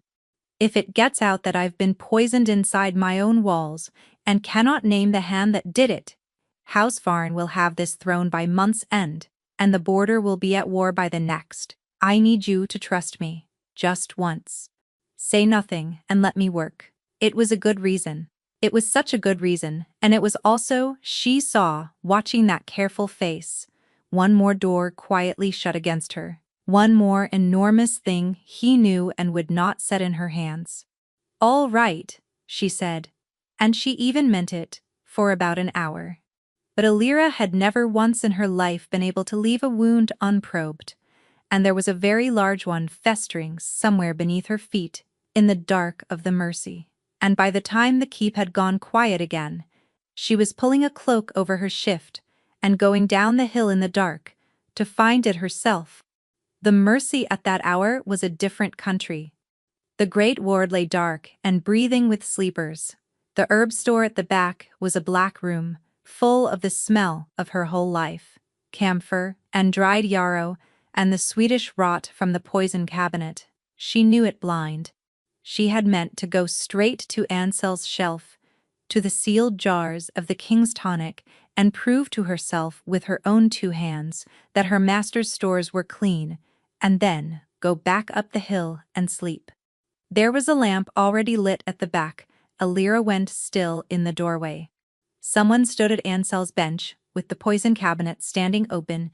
If it gets out that I've been poisoned inside my own walls, and cannot name the hand that did it, House Varn will have this throne by month's end, and the border will be at war by the next. I need you to trust me. Just once. Say nothing and let me work." It was a good reason. It was such a good reason, and it was also, she saw, watching that careful face, one more door quietly shut against her, one more enormous thing he knew and would not set in her hands. "All right," she said, and she even meant it, for about an hour. But Elira had never once in her life been able to leave a wound unprobed, and there was a very large one festering somewhere beneath her feet in the dark of the Mercy. And by the time the keep had gone quiet again, she was pulling a cloak over her shift and going down the hill in the dark to find it herself. The Mercy at that hour was a different country. The great ward lay dark and breathing with sleepers. The herb store at the back was a black room, full of the smell of her whole life: camphor and dried yarrow and the Swedish rot from the poison cabinet. She knew it blind. She had meant to go straight to Ansel's shelf, to the sealed jars of the king's tonic, and prove to herself with her own two hands that her master's stores were clean, and then go back up the hill and sleep. There was a lamp already lit at the back. Alira went still in the doorway. Someone stood at Ansel's bench, with the poison cabinet standing open,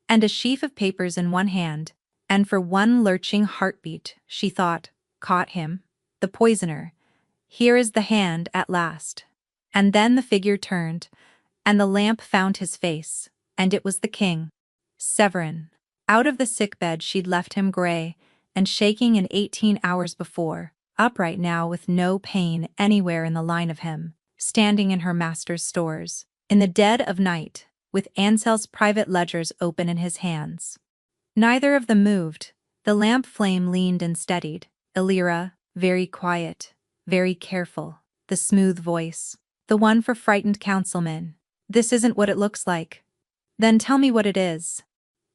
and a sheaf of papers in one hand, and for one lurching heartbeat, she thought, caught him, the poisoner. Here is the hand at last. And then the figure turned, and the lamp found his face, and it was the king. Severin. Out of the sickbed she'd left him grey, and shaking in 18 hours before, upright now with no pain anywhere in the line of him, standing in her master's stores, in the dead of night, with Ansel's private ledgers open in his hands. Neither of them moved. The lamp flame leaned and steadied. Alira, very quiet, very careful, the smooth voice, the one for frightened councilmen. This isn't what it looks like. Then tell me what it is.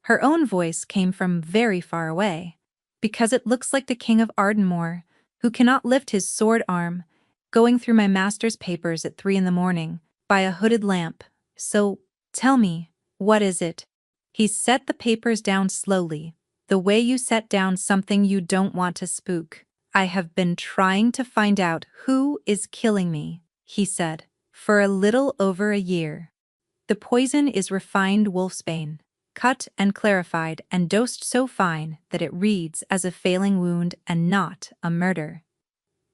Her own voice came from very far away. Because it looks like the king of Ardenmoor, who cannot lift his sword arm, going through my master's papers at 3 a.m, by a hooded lamp. So, tell me, what is it? He set the papers down slowly, the way you set down something you don't want to spook. I have been trying to find out who is killing me, he said, for a little over a year. The poison is refined wolfsbane, cut and clarified and dosed so fine that it reads as a failing wound and not a murder.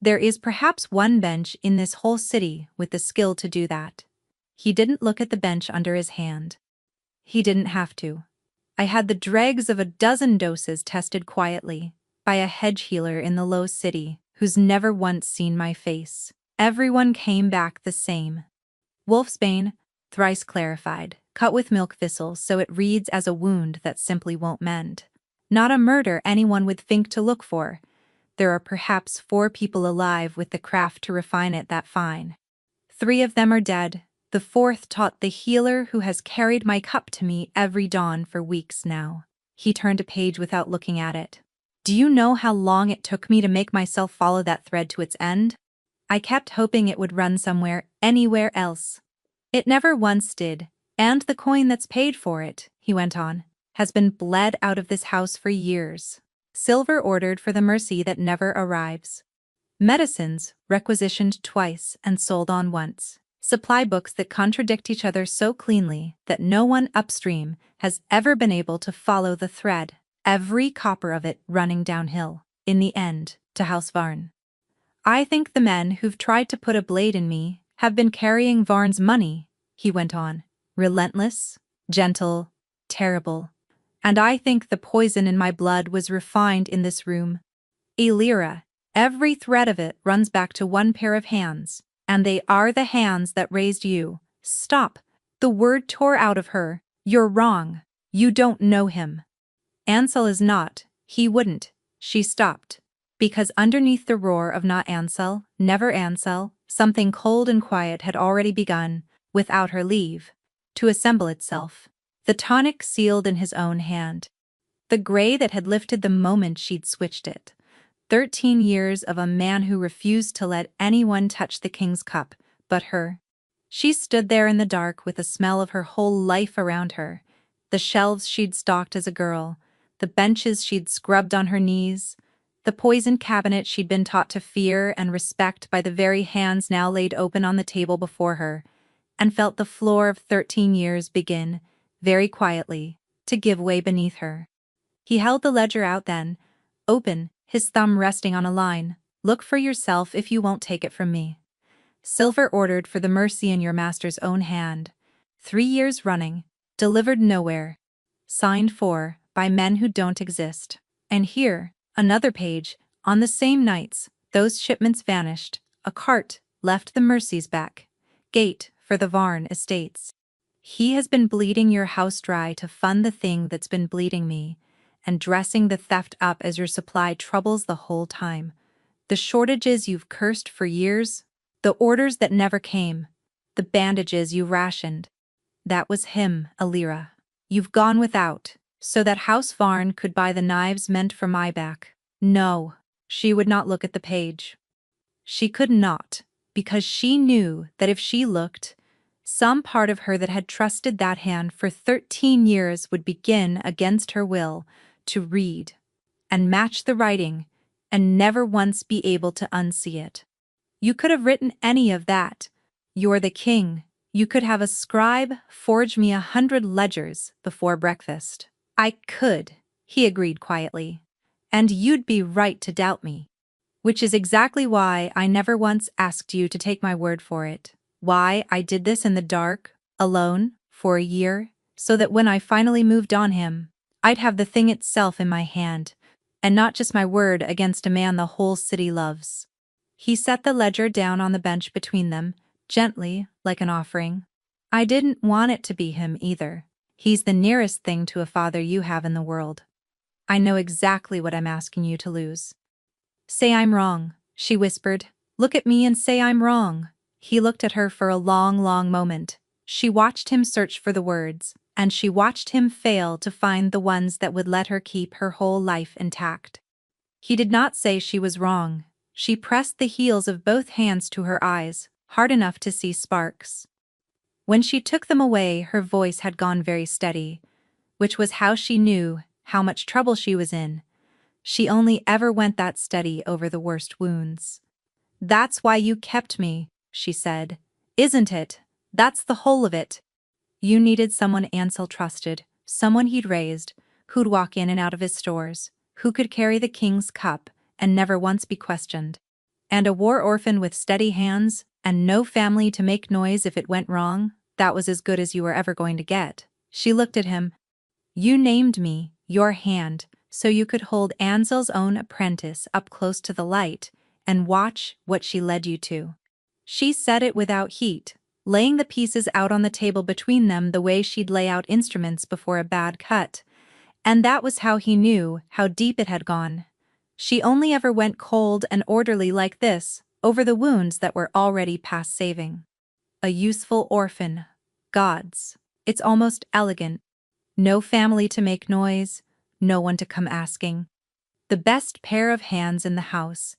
There is perhaps one bench in this whole city with the skill to do that. He didn't look at the bench under his hand. He didn't have to. I had the dregs of a dozen doses tested quietly, by a hedge healer in the low city, who's never once seen my face. Everyone came back the same. Wolfsbane, thrice clarified, cut with milk thistle so it reads as a wound that simply won't mend. Not a murder anyone would think to look for. There are perhaps 4 people alive with the craft to refine it that fine. 3 of them are dead. The 4th taught the healer who has carried my cup to me every dawn for weeks now. He turned a page without looking at it. Do you know how long it took me to make myself follow that thread to its end? I kept hoping it would run somewhere, anywhere else. It never once did, and the coin that's paid for it, he went on, has been bled out of this house for years. Silver ordered for the mercy that never arrives. Medicines, requisitioned twice and sold on once. Supply books that contradict each other so cleanly that no one upstream has ever been able to follow the thread, every copper of it running downhill, in the end, to House Varn. I think the men who've tried to put a blade in me have been carrying Varn's money, he went on, relentless, gentle, terrible. And I think the poison in my blood was refined in this room. Alira, every thread of it runs back to one pair of hands, and they are the hands that raised you. Stop. The word tore out of her. You're wrong. You don't know him. Ansel is not. He wouldn't. She stopped. Because underneath the roar of not Ansel, never Ansel, something cold and quiet had already begun, without her leave, to assemble itself. The tonic sealed in his own hand. The gray that had lifted the moment she'd switched it. 13 years of a man who refused to let anyone touch the king's cup, but her. She stood there in the dark with the smell of her whole life around her. The shelves she'd stalked as a girl, the benches she'd scrubbed on her knees, the poisoned cabinet she'd been taught to fear and respect by the very hands now laid open on the table before her, and felt the floor of 13 years begin, very quietly, to give way beneath her. He held the ledger out then, open, his thumb resting on a line. Look for yourself if you won't take it from me. Silver ordered for the mercy in your master's own hand. 3 years running, delivered nowhere. Signed for, by men who don't exist. And here, another page, on the same nights, those shipments vanished. A cart left the mercies back. Gate for the Varn estates. He has been bleeding your house dry to fund the thing that's been bleeding me, and dressing the theft up as your supply troubles the whole time. The shortages you've cursed for years, the orders that never came, the bandages you rationed. That was him, Alira. You've gone without. so that House Varn could buy the knives meant for my back. No, she would not look at the page. She could not, because she knew that if she looked, some part of her that had trusted that hand for 13 years would begin against her will to read and match the writing and never once be able to unsee it. You could have written any of that. You're the king. You could have a scribe forge me 100 ledgers before breakfast. I could, he agreed quietly. And you'd be right to doubt me. Which is exactly why I never once asked you to take my word for it. Why I did this in the dark, alone, for a year, so that when I finally moved on him, I'd have the thing itself in my hand, and not just my word against a man the whole city loves. He set the ledger down on the bench between them, gently, like an offering. I didn't want it to be him either. He's the nearest thing to a father you have in the world. I know exactly what I'm asking you to lose. Say I'm wrong, she whispered. Look at me and say I'm wrong. He looked at her for a long, long moment. She watched him search for the words, and she watched him fail to find the ones that would let her keep her whole life intact. He did not say she was wrong. She pressed the heels of both hands to her eyes, hard enough to see sparks. When she took them away, her voice had gone very steady, which was how she knew how much trouble she was in. She only ever went that steady over the worst wounds. That's why you kept me, she said. Isn't it? That's the whole of it. You needed someone Ansel trusted, someone he'd raised, who'd walk in and out of his stores, who could carry the king's cup and never once be questioned. And a war orphan with steady hands and no family to make noise if it went wrong, that was as good as you were ever going to get. She looked at him. You named me, your hand, so you could hold Ansel's own apprentice up close to the light and watch what she led you to. She said it without heat, laying the pieces out on the table between them the way she'd lay out instruments before a bad cut. And that was how he knew how deep it had gone. She only ever went cold and orderly like this, over the wounds that were already past saving. A useful orphan. Gods. It's almost elegant. No family to make noise, no one to come asking. The best pair of hands in the house,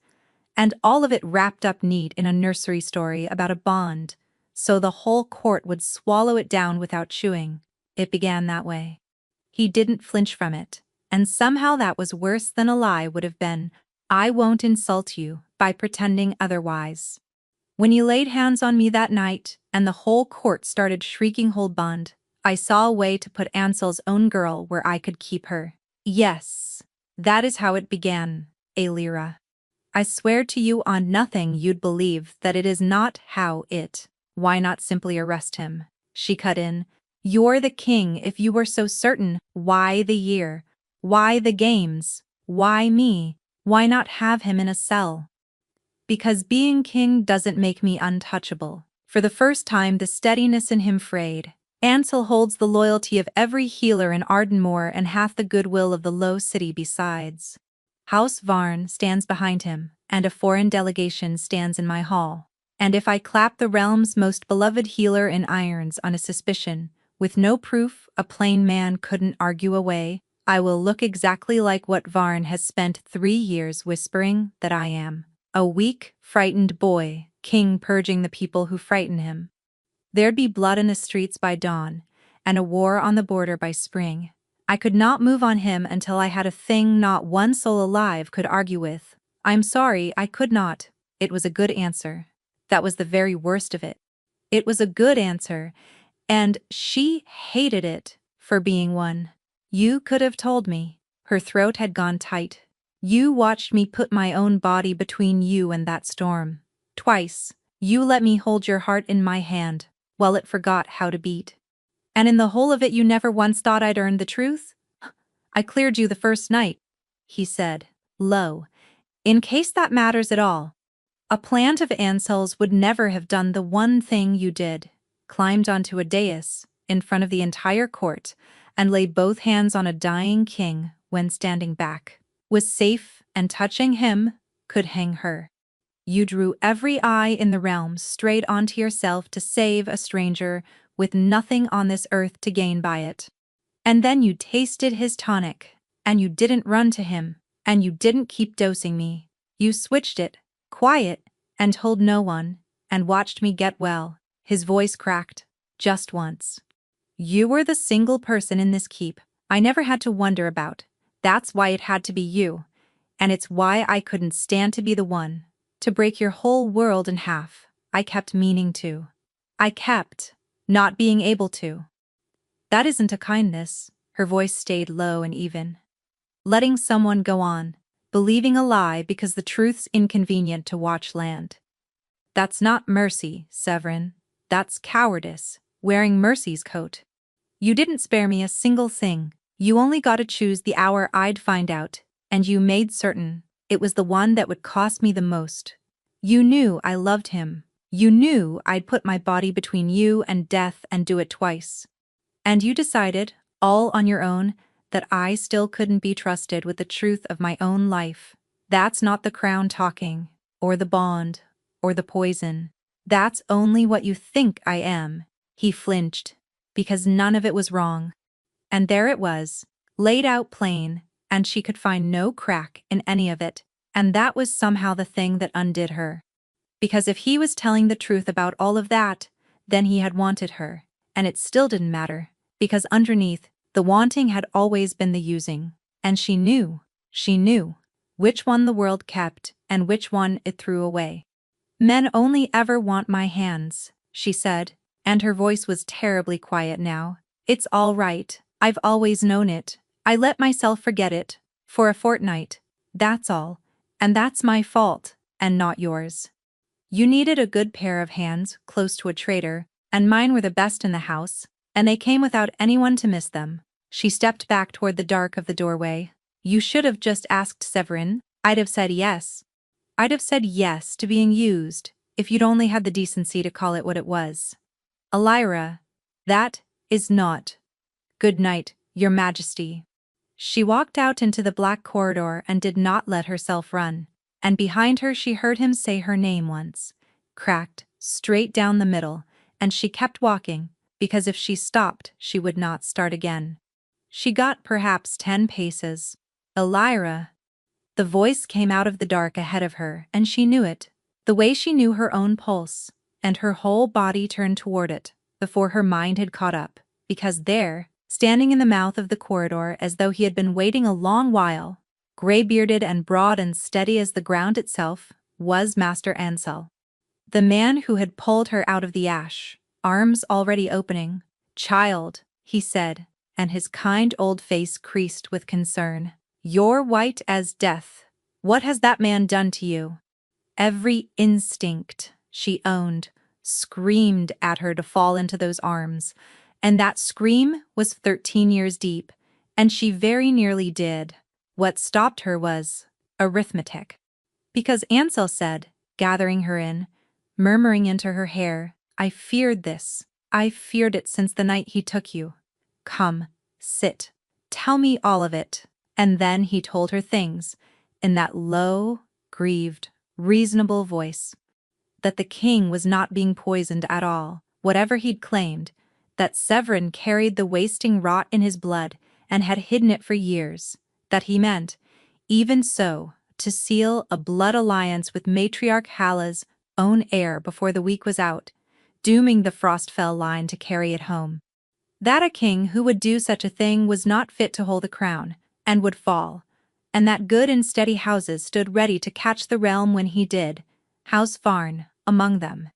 and all of it wrapped up neat in a nursery story about a bond, so the whole court would swallow it down without chewing. It began that way. He didn't flinch from it, and somehow that was worse than a lie would have been. I won't insult you by pretending otherwise. When you laid hands on me that night, and the whole court started shrieking hold bond, I saw a way to put Ansel's own girl where I could keep her. Yes, that is how it began, Alira. I swear to you on nothing you'd believe that it is not how it. Why not simply arrest him? She cut in. You're the king if you were so certain. Why the year? Why the games? Why me? Why not have him in a cell? Because being king doesn't make me untouchable. For the first time the steadiness in him frayed. Ansel holds the loyalty of every healer in Ardenmoor and hath the goodwill of the low city besides. House Varn stands behind him, and a foreign delegation stands in my hall. And if I clap the realm's most beloved healer in irons on a suspicion, with no proof a plain man couldn't argue away, I will look exactly like what Varn has spent 3 years whispering that I am. A weak, frightened boy, king purging the people who frighten him. There'd be blood in the streets by dawn, and a war on the border by spring. I could not move on him until I had a thing not one soul alive could argue with. I'm sorry, I could not. It was a good answer. That was the very worst of it. It was a good answer, and she hated it for being one. You could have told me. Her throat had gone tight. You watched me put my own body between you and that storm. Twice, you let me hold your heart in my hand, while it forgot how to beat. And in the whole of it you never once thought I'd earned the truth? I cleared you the first night, he said, low, in case that matters at all. A plant of Ansel's would never have done the one thing you did, climbed onto a dais, in front of the entire court, and laid both hands on a dying king when standing back, was safe and touching him, could hang her. You drew every eye in the realm straight onto yourself to save a stranger with nothing on this earth to gain by it. And then you tasted his tonic, and you didn't run to him, and you didn't keep dosing me. You switched it, quiet, and told no one, and watched me get well. His voice cracked, just once. You were the single person in this keep I never had to wonder about. That's why it had to be you. And it's why I couldn't stand to be the one to break your whole world in half. I kept meaning to. I kept not being able to. That isn't a kindness. Her voice stayed low and even. Letting someone go on, believing a lie because the truth's inconvenient to watch land. That's not mercy, Severin. That's cowardice, wearing mercy's coat. You didn't spare me a single thing. You only got to choose the hour I'd find out, and you made certain it was the one that would cost me the most. You knew I loved him. You knew I'd put my body between you and death and do it twice. And you decided, all on your own, that I still couldn't be trusted with the truth of my own life. That's not the crown talking, or the bond, or the poison. That's only what you think I am. He flinched, because none of it was wrong. And there it was, laid out plain, and she could find no crack in any of it, and that was somehow the thing that undid her. Because if he was telling the truth about all of that, then he had wanted her, and it still didn't matter, because underneath, the wanting had always been the using, and she knew, which one the world kept and which one it threw away. Men only ever want my hands, she said, and her voice was terribly quiet now. It's all right, I've always known it. I let myself forget it, for a fortnight, that's all, and that's my fault, and not yours. You needed a good pair of hands, close to a traitor, and mine were the best in the house, and they came without anyone to miss them. She stepped back toward the dark of the doorway. You should have just asked Severin. I'd have said yes. I'd have said yes to being used, if you'd only had the decency to call it what it was. Elira, that is not. Good night, Your Majesty. She walked out into the black corridor and did not let herself run, and behind her she heard him say her name once, cracked, straight down the middle, and she kept walking, because if she stopped she would not start again. She got perhaps 10 paces. Elira. The voice came out of the dark ahead of her, and she knew it, the way she knew her own pulse, and her whole body turned toward it, before her mind had caught up, because there, standing in the mouth of the corridor as though he had been waiting a long while, gray-bearded and broad and steady as the ground itself, was Master Ansel. The man who had pulled her out of the ash, arms already opening. "Child," he said, and his kind old face creased with concern. "You're white as death. What has that man done to you?" Every instinct, she owned, screamed at her to fall into those arms, and that scream was 13 years deep, and she very nearly did. What stopped her was arithmetic. Because Ansel said, gathering her in, murmuring into her hair, "I feared this. I feared it since the night he took you. Come, sit. Tell me all of it." And then he told her things, in that low, grieved, reasonable voice. That the king was not being poisoned at all, whatever he'd claimed, that Severin carried the wasting rot in his blood and had hidden it for years, that he meant, even so, to seal a blood alliance with Matriarch Hala's own heir before the week was out, dooming the Frostfell line to carry it home. That a king who would do such a thing was not fit to hold the crown, and would fall, and that good and steady houses stood ready to catch the realm when he did, House Farn among them.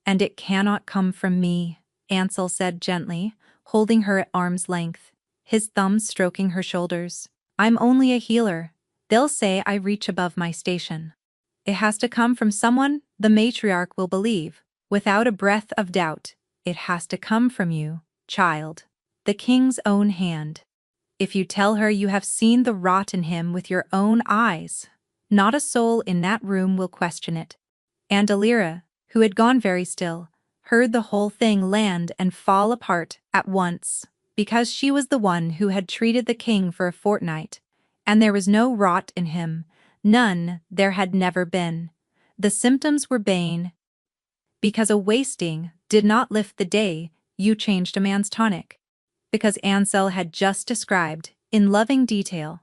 "And it cannot come from me," Ansel said gently, holding her at arm's length, his thumbs stroking her shoulders. "I'm only a healer. They'll say I reach above my station. It has to come from someone the matriarch will believe, without a breath of doubt. It has to come from you, child. The king's own hand. If you tell her you have seen the rot in him with your own eyes, not a soul in that room will question it." And Elira, who had gone very still, heard the whole thing land and fall apart at once, because she was the one who had treated the king for a fortnight, and there was no rot in him, none there had never been. The symptoms were bane, because a wasting did not lift the day you changed a man's tonic. because Ansel had just described, in loving detail,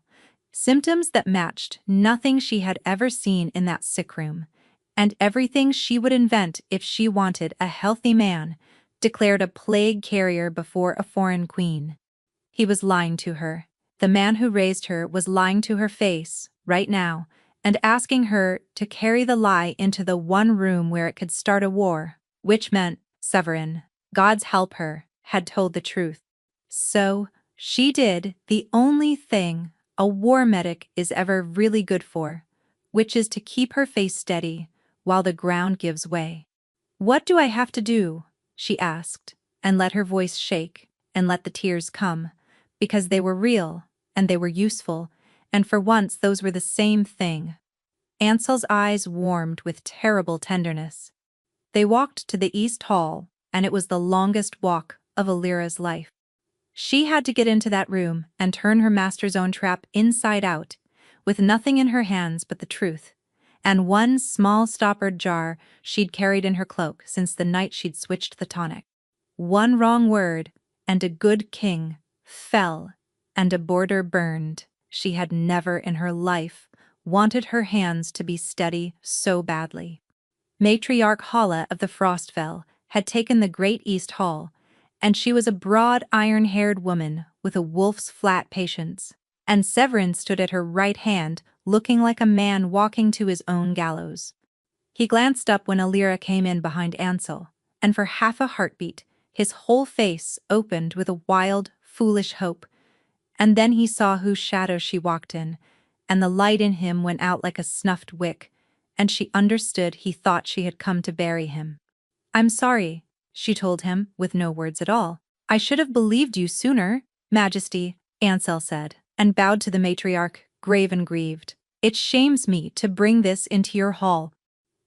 symptoms that matched nothing she had ever seen in that sick room, and everything she would invent if she wanted a healthy man, declared a plague carrier before a foreign queen. He was lying to her. The man who raised her was lying to her face, right now, and asking her to carry the lie into the one room where it could start a war, which meant Severin, God's help her, had told the truth. So, she did the only thing a war medic is ever really good for, which is to keep her face steady while the ground gives way. "What do I have to do?" she asked, and let her voice shake, and let the tears come, because they were real, and they were useful, and for once those were the same thing. Ansel's eyes warmed with terrible tenderness. They walked to the East Hall, and it was the longest walk of Alira's life. She had to get into that room and turn her master's own trap inside out, with nothing in her hands but the truth, and one small stoppered jar she'd carried in her cloak since the night she'd switched the tonic. One wrong word, and a good king fell, and a border burned. She had never in her life wanted her hands to be steady so badly. Matriarch Hala of the Frostfell had taken the Great East Hall, and she was a broad iron-haired woman with a wolf's flat patience, and Severin stood at her right hand looking like a man walking to his own gallows. He glanced up when Alira came in behind Ansel, and for half a heartbeat his whole face opened with a wild, foolish hope, and then he saw whose shadow she walked in, and the light in him went out like a snuffed wick, and she understood he thought she had come to bury him. "I'm sorry," she told him, with no words at all. "I should have believed you sooner, Majesty," Ansel said, and bowed to the matriarch, grave and grieved. "It shames me to bring this into your hall,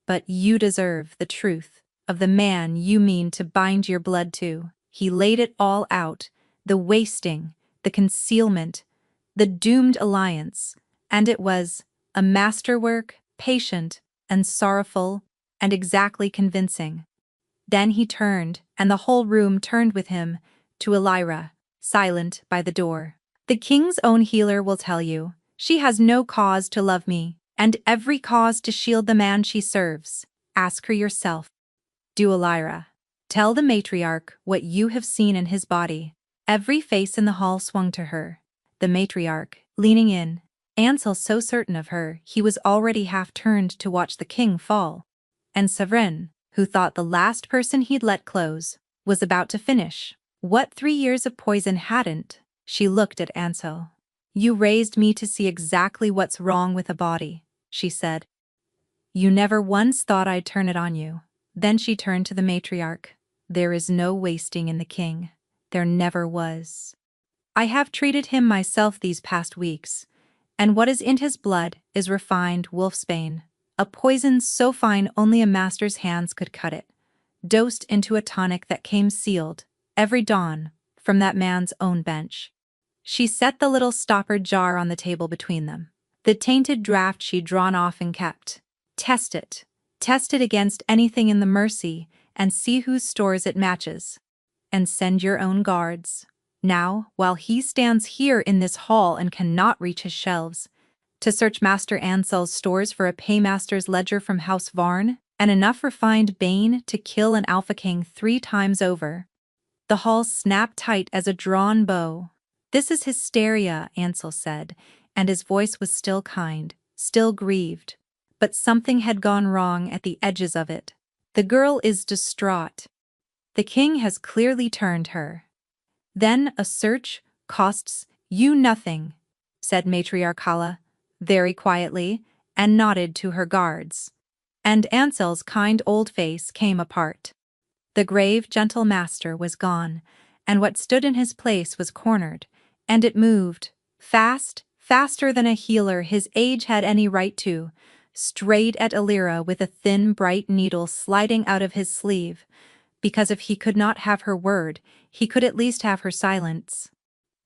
but you deserve the truth of the man you mean to bind your blood to." He laid it all out, the wasting, the concealment, the doomed alliance, and it was a masterwork, patient and sorrowful, and exactly convincing. Then he turned, and the whole room turned with him, to Alira, silent by the door. "The king's own healer will tell you, she has no cause to love me, and every cause to shield the man she serves. Ask her yourself. Do, Alira. Tell the matriarch what you have seen in his body." Every face in the hall swung to her. The matriarch, leaning in, Ansel so certain of her he was already half turned to watch the king fall, and Severin, who thought the last person he'd let close, was about to finish. What 3 years of poison hadn't? She looked at Ansel. "You raised me to see exactly what's wrong with a body," she said. "You never once thought I'd turn it on you." Then she turned to the matriarch. "There is no wasting in the king. There never was. I have treated him myself these past weeks, and what is in his blood is refined wolfsbane, a poison so fine only a master's hands could cut it, dosed into a tonic that came sealed, every dawn, from that man's own bench." She set the little stoppered jar on the table between them, the tainted draught she'd drawn off and kept. "Test it. Test it against anything in the Mercy, and see whose stores it matches. And send your own guards. Now, while he stands here in this hall and cannot reach his shelves, to search Master Ansel's stores for a paymaster's ledger from House Varn, and enough refined bane to kill an Alpha King 3 times over." The hall snapped tight as a drawn bow. "This is hysteria," Ansel said, and his voice was still kind, still grieved. But something had gone wrong at the edges of it. "The girl is distraught. The king has clearly turned her." "Then a search costs you nothing," said Matriarch Hala, very quietly, and nodded to her guards. And Ansel's kind old face came apart. The grave, gentle master was gone, and what stood in his place was cornered, and it moved, fast, faster than a healer his age had any right to, straight at Alira with a thin, bright needle sliding out of his sleeve, because if he could not have her word, he could at least have her silence.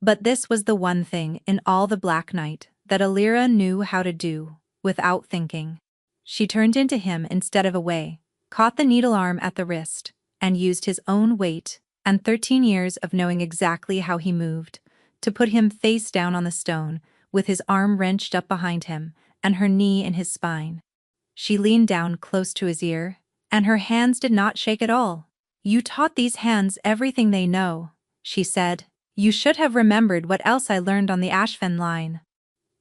But this was the one thing in all the Black Night that Alira knew how to do, without thinking. She turned into him instead of away, caught the needle arm at the wrist, and used his own weight and 13 years of knowing exactly how he moved, to put him face down on the stone, with his arm wrenched up behind him, and her knee in his spine. She leaned down close to his ear, and her hands did not shake at all. "You taught these hands everything they know," she said. "You should have remembered what else I learned on the Ashfen line."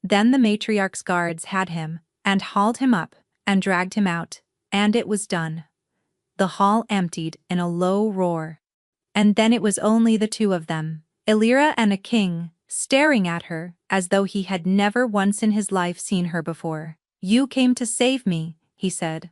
Then the matriarch's guards had him, and hauled him up, and dragged him out, and it was done. The hall emptied in a low roar. And then it was only the two of them, Illyria and a king, staring at her as though he had never once in his life seen her before. "You came to save me," he said.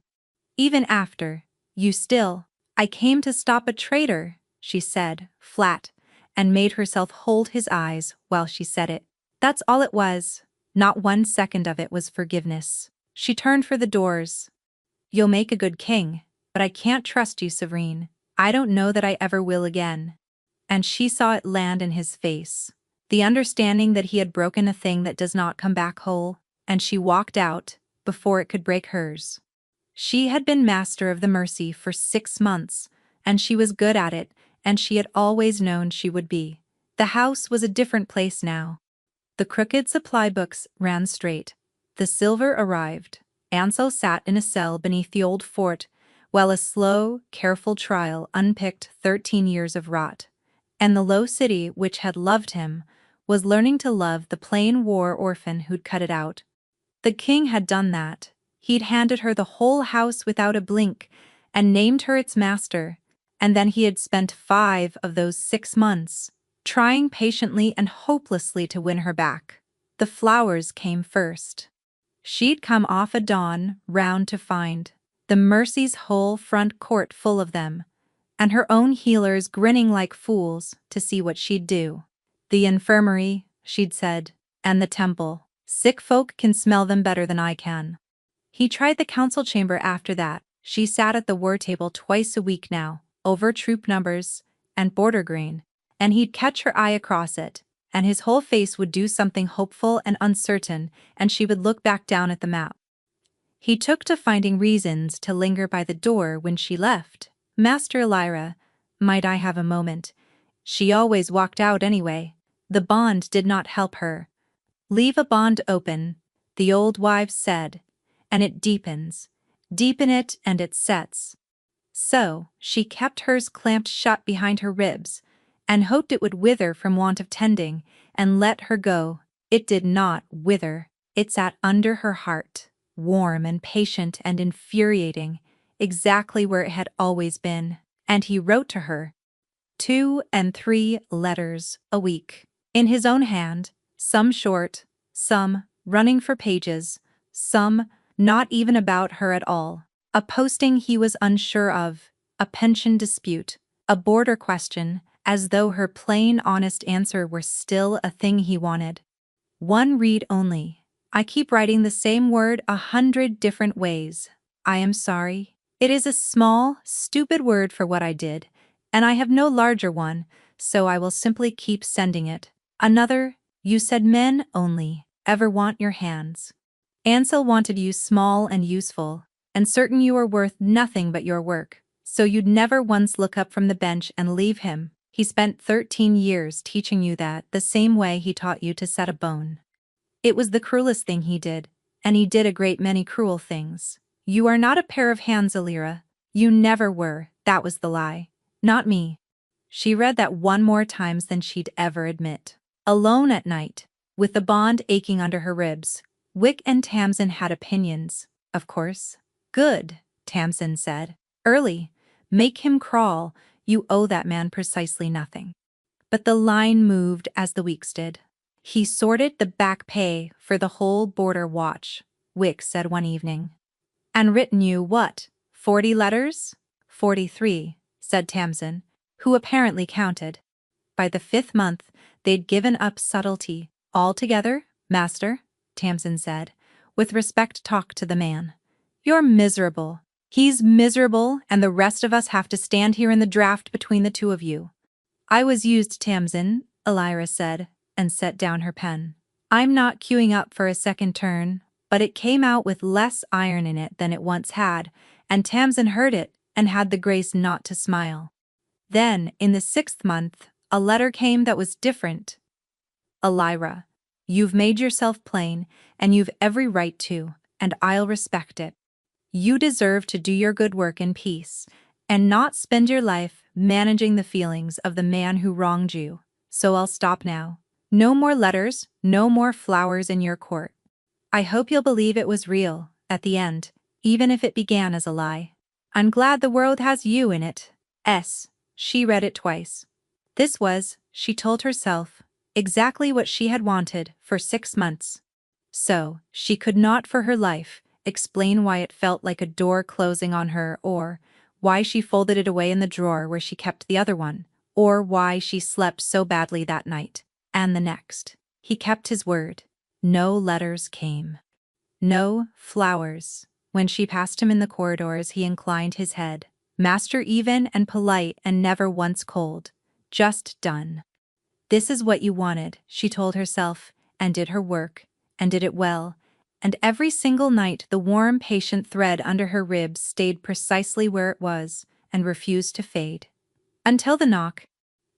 "Even after, you still—" "I came to stop a traitor," she said, flat, and made herself hold his eyes while she said it. That's all it was. Not 1 second of it was forgiveness. She turned for the doors. "You'll make a good king, but I can't trust you, Severine. I don't know that I ever will again." And she saw it land in his face, the understanding that he had broken a thing that does not come back whole, and she walked out before it could break hers. She had been master of the Mercy for 6 months, and she was good at it, and she had always known she would be. The house was a different place now. The crooked supply books ran straight. The silver arrived. Ansel sat in a cell beneath the old fort, while a slow, careful trial unpicked 13 years of rot. And the low city which had loved him was learning to love the plain war orphan who'd cut it out. The king had done that. He'd handed her the whole house without a blink, and named her its master, and then he had spent 5 of those 6 months trying patiently and hopelessly to win her back. The flowers came first. She'd come off a dawn round to find the Mercy's whole front court full of them, and her own healers grinning like fools to see what she'd do. "The infirmary," she'd said, "and the temple. Sick folk can smell them better than I can." He tried the council chamber after that. She sat at the war table twice a week now, over troop numbers and border grain, and he'd catch her eye across it, and his whole face would do something hopeful and uncertain, and she would look back down at the map. He took to finding reasons to linger by the door when she left. "Master Elira, might I have a moment?" She always walked out anyway. The bond did not help her. "Leave a bond open," the old wives said, "and it deepens. Deepen it and it sets." So she kept hers clamped shut behind her ribs, and hoped it would wither from want of tending, and let her go. It did not wither. It sat under her heart, warm and patient and infuriating, exactly where it had always been. And he wrote to her 2 and 3 letters a week, in his own hand, some short, some running for pages, some not even about her at all. A posting he was unsure of, a pension dispute, a border question, as though her plain, honest answer were still a thing he wanted. One read only. "I keep writing the same word 100 different ways. I am sorry. It is a small, stupid word for what I did, and I have no larger one, so I will simply keep sending it." Another, "You said men only ever want your hands. Ansel wanted you small and useful, and certain you are worth nothing but your work, so you'd never once look up from the bench and leave him. He spent 13 years teaching you that, the same way he taught you to set a bone. It was the cruelest thing he did, and he did a great many cruel things. You are not a pair of hands, Elira. You never were, that was the lie. Not me." She read that 1 more times than she'd ever admit. Alone at night, with the bond aching under her ribs, Wick and Tamsin had opinions, of course. "Good," Tamsin said. "Early. Make him crawl. You owe that man precisely nothing." But the line moved as the weeks did. "He sorted the back pay for the whole border watch," Wick said one evening. "And written you, what, 40 letters?" 43, said Tamsin, who apparently counted. By the 5th month, they'd given up subtlety. "Altogether, master," Tamsin said, with respect talk to the man. "You're miserable. He's miserable, and the rest of us have to stand here in the draft between the two of you." "I was used, Tamsin," Elira said, and set down her pen. "I'm not queuing up for a second turn," but it came out with less iron in it than it once had, and Tamsin heard it and had the grace not to smile. Then, in the 6th month, a letter came that was different. Elira, you've made yourself plain, and you've every right to, and I'll respect it. You deserve to do your good work in peace, and not spend your life managing the feelings of the man who wronged you. So I'll stop now. No more letters, no more flowers in your court. I hope you'll believe it was real, at the end, even if it began as a lie. I'm glad the world has you in it. She read it twice. This was, she told herself, exactly what she had wanted for 6 months. So, she could not for her life explain why it felt like a door closing on her, or why she folded it away in the drawer where she kept the other one, or why she slept so badly that night, and the next. He kept his word. No letters came. No flowers. When she passed him in the corridors, he inclined his head. Master even and polite and never once cold. Just done. This is what you wanted, she told herself, and did her work, and did it well, and every single night the warm, patient thread under her ribs stayed precisely where it was, and refused to fade. Until the knock.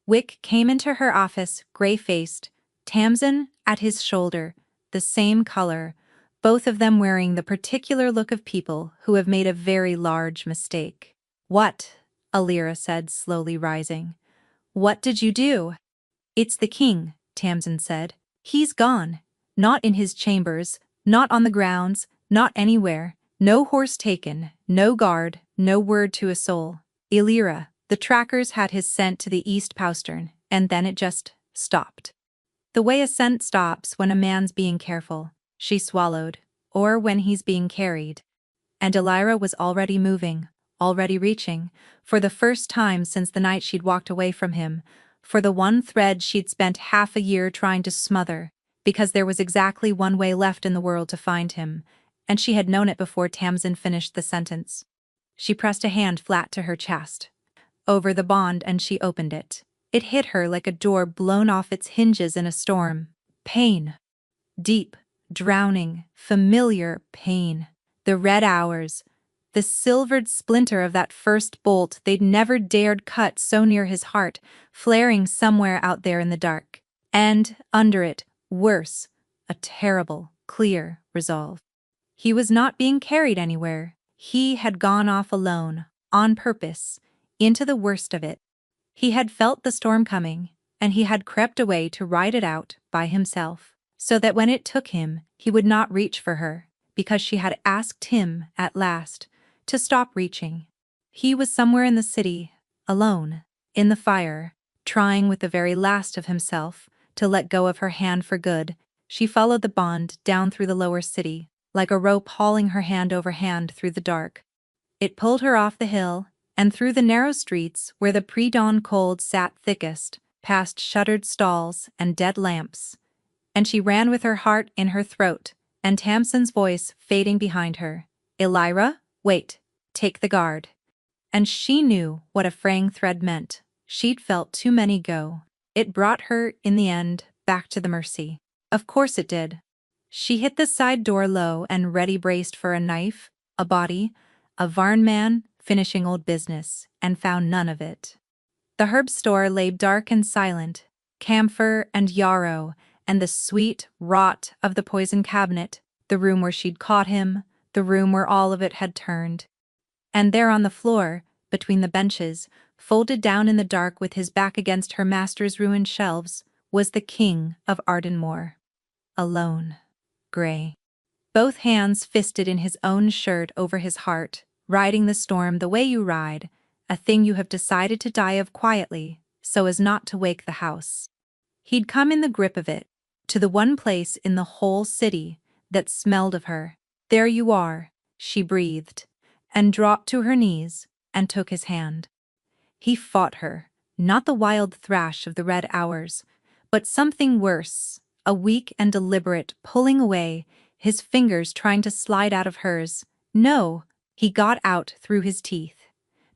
Wick came into her office, gray-faced, Tamsin at his shoulder, the same color, both of them wearing the particular look of people who have made a very large mistake. "What?" Elira said, slowly rising. "What did you do?" "It's the king," Tamsin said. "He's gone. Not in his chambers, not on the grounds, not anywhere. No horse taken, no guard, no word to a soul. Elira, the trackers had his sent to the east postern, and then it just stopped. The way a scent stops when a man's being careful," she swallowed, "or when he's being carried." And Elira was already moving, already reaching, for the first time since the night she'd walked away from him, for the one thread she'd spent half a year trying to smother, because there was exactly one way left in the world to find him, and she had known it before Tamsin finished the sentence. She pressed a hand flat to her chest, over the bond, and she opened it. It hit her like a door blown off its hinges in a storm. Pain. Deep, drowning, familiar pain. The red hours. The silvered splinter of that first bolt they'd never dared cut so near his heart, flaring somewhere out there in the dark. And, under it, worse, a terrible, clear resolve. He was not being carried anywhere. He had gone off alone, on purpose, into the worst of it. He had felt the storm coming, and he had crept away to ride it out by himself, so that when it took him, he would not reach for her, because she had asked him, at last, to stop reaching. He was somewhere in the city, alone, in the fire, trying with the very last of himself to let go of her hand for good. She followed the bond down through the lower city, like a rope hauling her hand over hand through the dark. It pulled her off the hill, and through the narrow streets where the pre-dawn cold sat thickest, past shuttered stalls and dead lamps. And she ran with her heart in her throat, and Tamsin's voice fading behind her. "Elira, wait, take the guard." And she knew what a fraying thread meant. She'd felt too many go. It brought her, in the end, back to the mercy. Of course it did. She hit the side door low and ready braced for a knife, a body, a varn man, finishing old business, and found none of it. The herb store lay dark and silent, camphor and yarrow, and the sweet rot of the poison cabinet, the room where she'd caught him, the room where all of it had turned. And there on the floor, between the benches, folded down in the dark with his back against her master's ruined shelves, was the king of Ardenmoor. Alone. Gray. Both hands fisted in his own shirt over his heart, riding the storm the way you ride, a thing you have decided to die of quietly, so as not to wake the house. He'd come in the grip of it, to the one place in the whole city that smelled of her. "There you are," she breathed, and dropped to her knees and took his hand. He fought her, not the wild thrash of the red hours, but something worse, a weak and deliberate pulling away, his fingers trying to slide out of hers. "No," he got out through his teeth.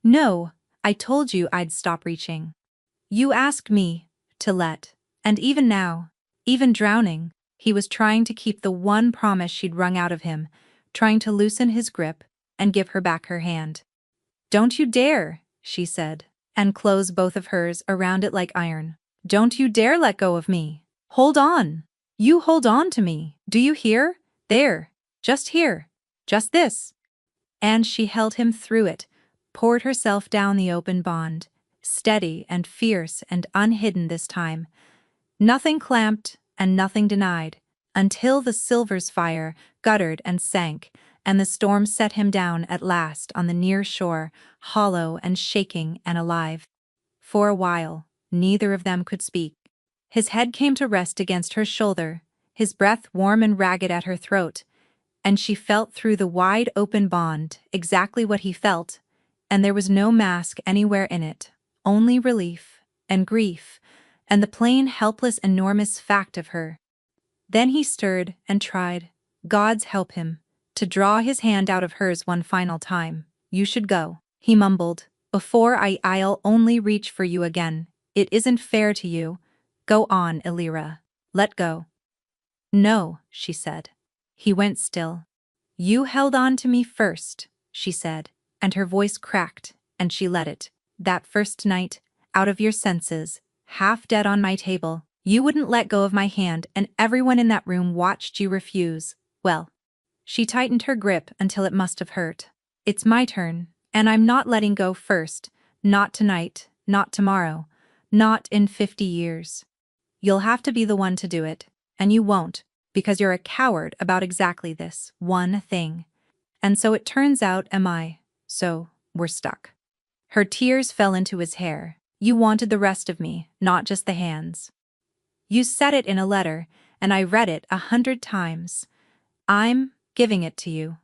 "No, I told you I'd stop reaching. You asked me to let, and even now, even drowning, he was trying to keep the one promise she'd wrung out of him, trying to loosen his grip and give her back her hand. "Don't you dare," she said. and close both of hers around it like iron. "Don't you dare let go of me. Hold on. You hold on to me. Do you hear? There. Just here. Just this." And she held him through it, poured herself down the open bond, steady and fierce and unhidden this time. Nothing clamped and nothing denied, until the silver's fire guttered and sank, and the storm set him down at last on the near shore, hollow and shaking and alive. For a while, neither of them could speak. His head came to rest against her shoulder, his breath warm and ragged at her throat, and she felt through the wide open bond exactly what he felt, and there was no mask anywhere in it, only relief and grief, and the plain, helpless, enormous fact of her. Then he stirred and tried, God's help him, to draw his hand out of hers one final time. "You should go," he mumbled. "Before I'll only reach for you again. It isn't fair to you. Go on, Elira. Let go." "No," she said. He went still. "You held on to me first," she said, and her voice cracked, and she let it. "That first night, out of your senses, half dead on my table, you wouldn't let go of my hand, and everyone in that room watched you refuse. Well," she tightened her grip until it must have hurt, "it's my turn, and I'm not letting go first. Not tonight, not tomorrow, not in 50 years. You'll have to be the one to do it, and you won't, because you're a coward about exactly this one thing. And so it turns out am I. So, we're stuck." Her tears fell into his hair. "You wanted the rest of me, not just the hands. You said it in a letter, and I read it 100 times. I'm giving it to you.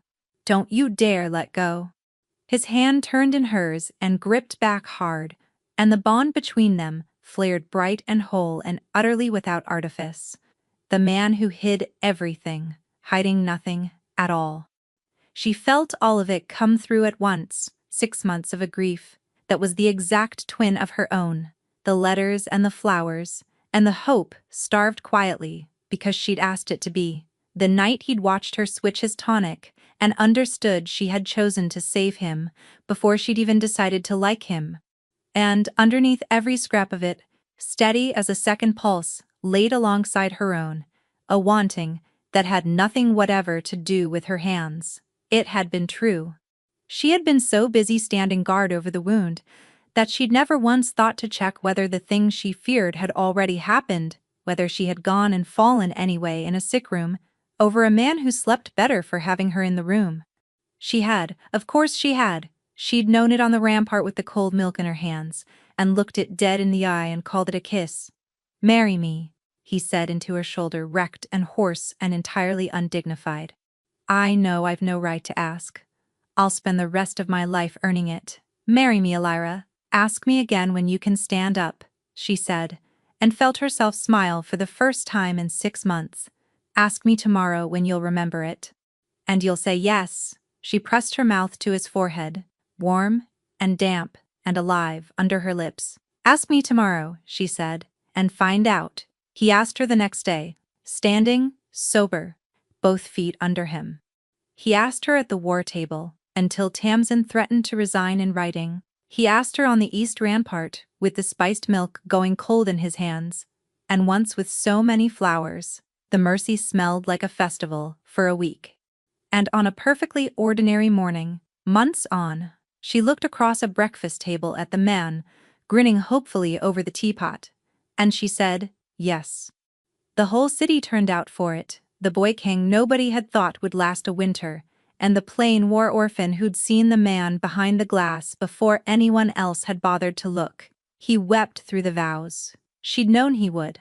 Don't you dare let go." His hand turned in hers and gripped back hard, and the bond between them flared bright and whole and utterly without artifice. The man who hid everything, hiding nothing at all. She felt all of it come through at once, 6 months of a grief that was the exact twin of her own, the letters and the flowers, and the hope starved quietly because she'd asked it to be, the night he'd watched her switch his tonic and understood she had chosen to save him before she'd even decided to like him. And underneath every scrap of it, steady as a second pulse, laid alongside her own, a wanting that had nothing whatever to do with her hands. It had been true. She had been so busy standing guard over the wound that she'd never once thought to check whether the thing she feared had already happened, whether she had gone and fallen anyway in a sick room over a man who slept better for having her in the room. She had, of course she had. She'd known it on the rampart with the cold milk in her hands, and looked it dead in the eye and called it a kiss. "Marry me," he said into her shoulder, wrecked and hoarse and entirely undignified. "I know I've no right to ask. I'll spend the rest of my life earning it. Marry me, Elira. Ask me again when you can stand up," she said, and felt herself smile for the first time in 6 months. "Ask me tomorrow when you'll remember it. And you'll say yes." She pressed her mouth to his forehead, warm and damp and alive under her lips. "Ask me tomorrow," she said, "and find out." He asked her the next day, standing, sober, both feet under him. He asked her at the war table, until Tamsin threatened to resign in writing. He asked her on the East Rampart, with the spiced milk going cold in his hands, and once with so many flowers, the Mercy smelled like a festival for a week. And on a perfectly ordinary morning, months on, she looked across a breakfast table at the man, grinning hopefully over the teapot, and she said, yes. The whole city turned out for it, the boy king nobody had thought would last a winter, and the plain war orphan who'd seen the man behind the glass before anyone else had bothered to look. He wept through the vows. She'd known he would.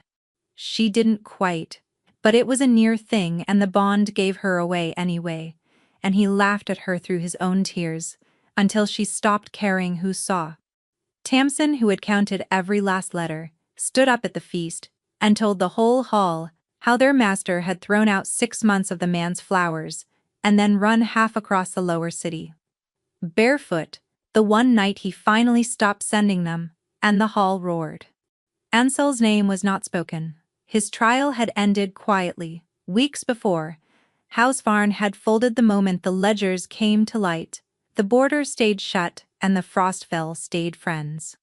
She didn't quite, but it was a near thing, and the bond gave her away anyway, and he laughed at her through his own tears, until she stopped caring who saw. Tamsin, who had counted every last letter, stood up at the feast, and told the whole hall how their master had thrown out 6 months of the man's flowers, and then run half across the lower city, barefoot, the one night he finally stopped sending them, and the hall roared. Ansel's name was not spoken. His trial had ended quietly. Weeks before, Housevarn had folded the moment the ledgers came to light. The border stayed shut, and the Frostfell stayed friends.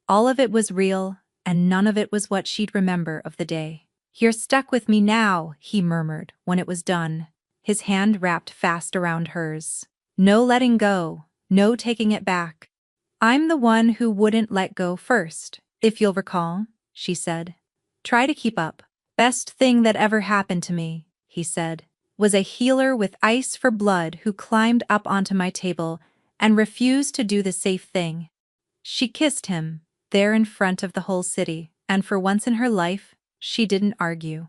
All of it was real, and none of it was what she'd remember of the day. "You're stuck with me now," he murmured when it was done, his hand wrapped fast around hers. "No letting go, no taking it back." "I'm the one who wouldn't let go first, if you'll recall," she said. "Try to keep up." "Best thing that ever happened to me," he said, "was a healer with ice for blood who climbed up onto my table and refused to do the safe thing." She kissed him, there in front of the whole city, and for once in her life, she didn't argue.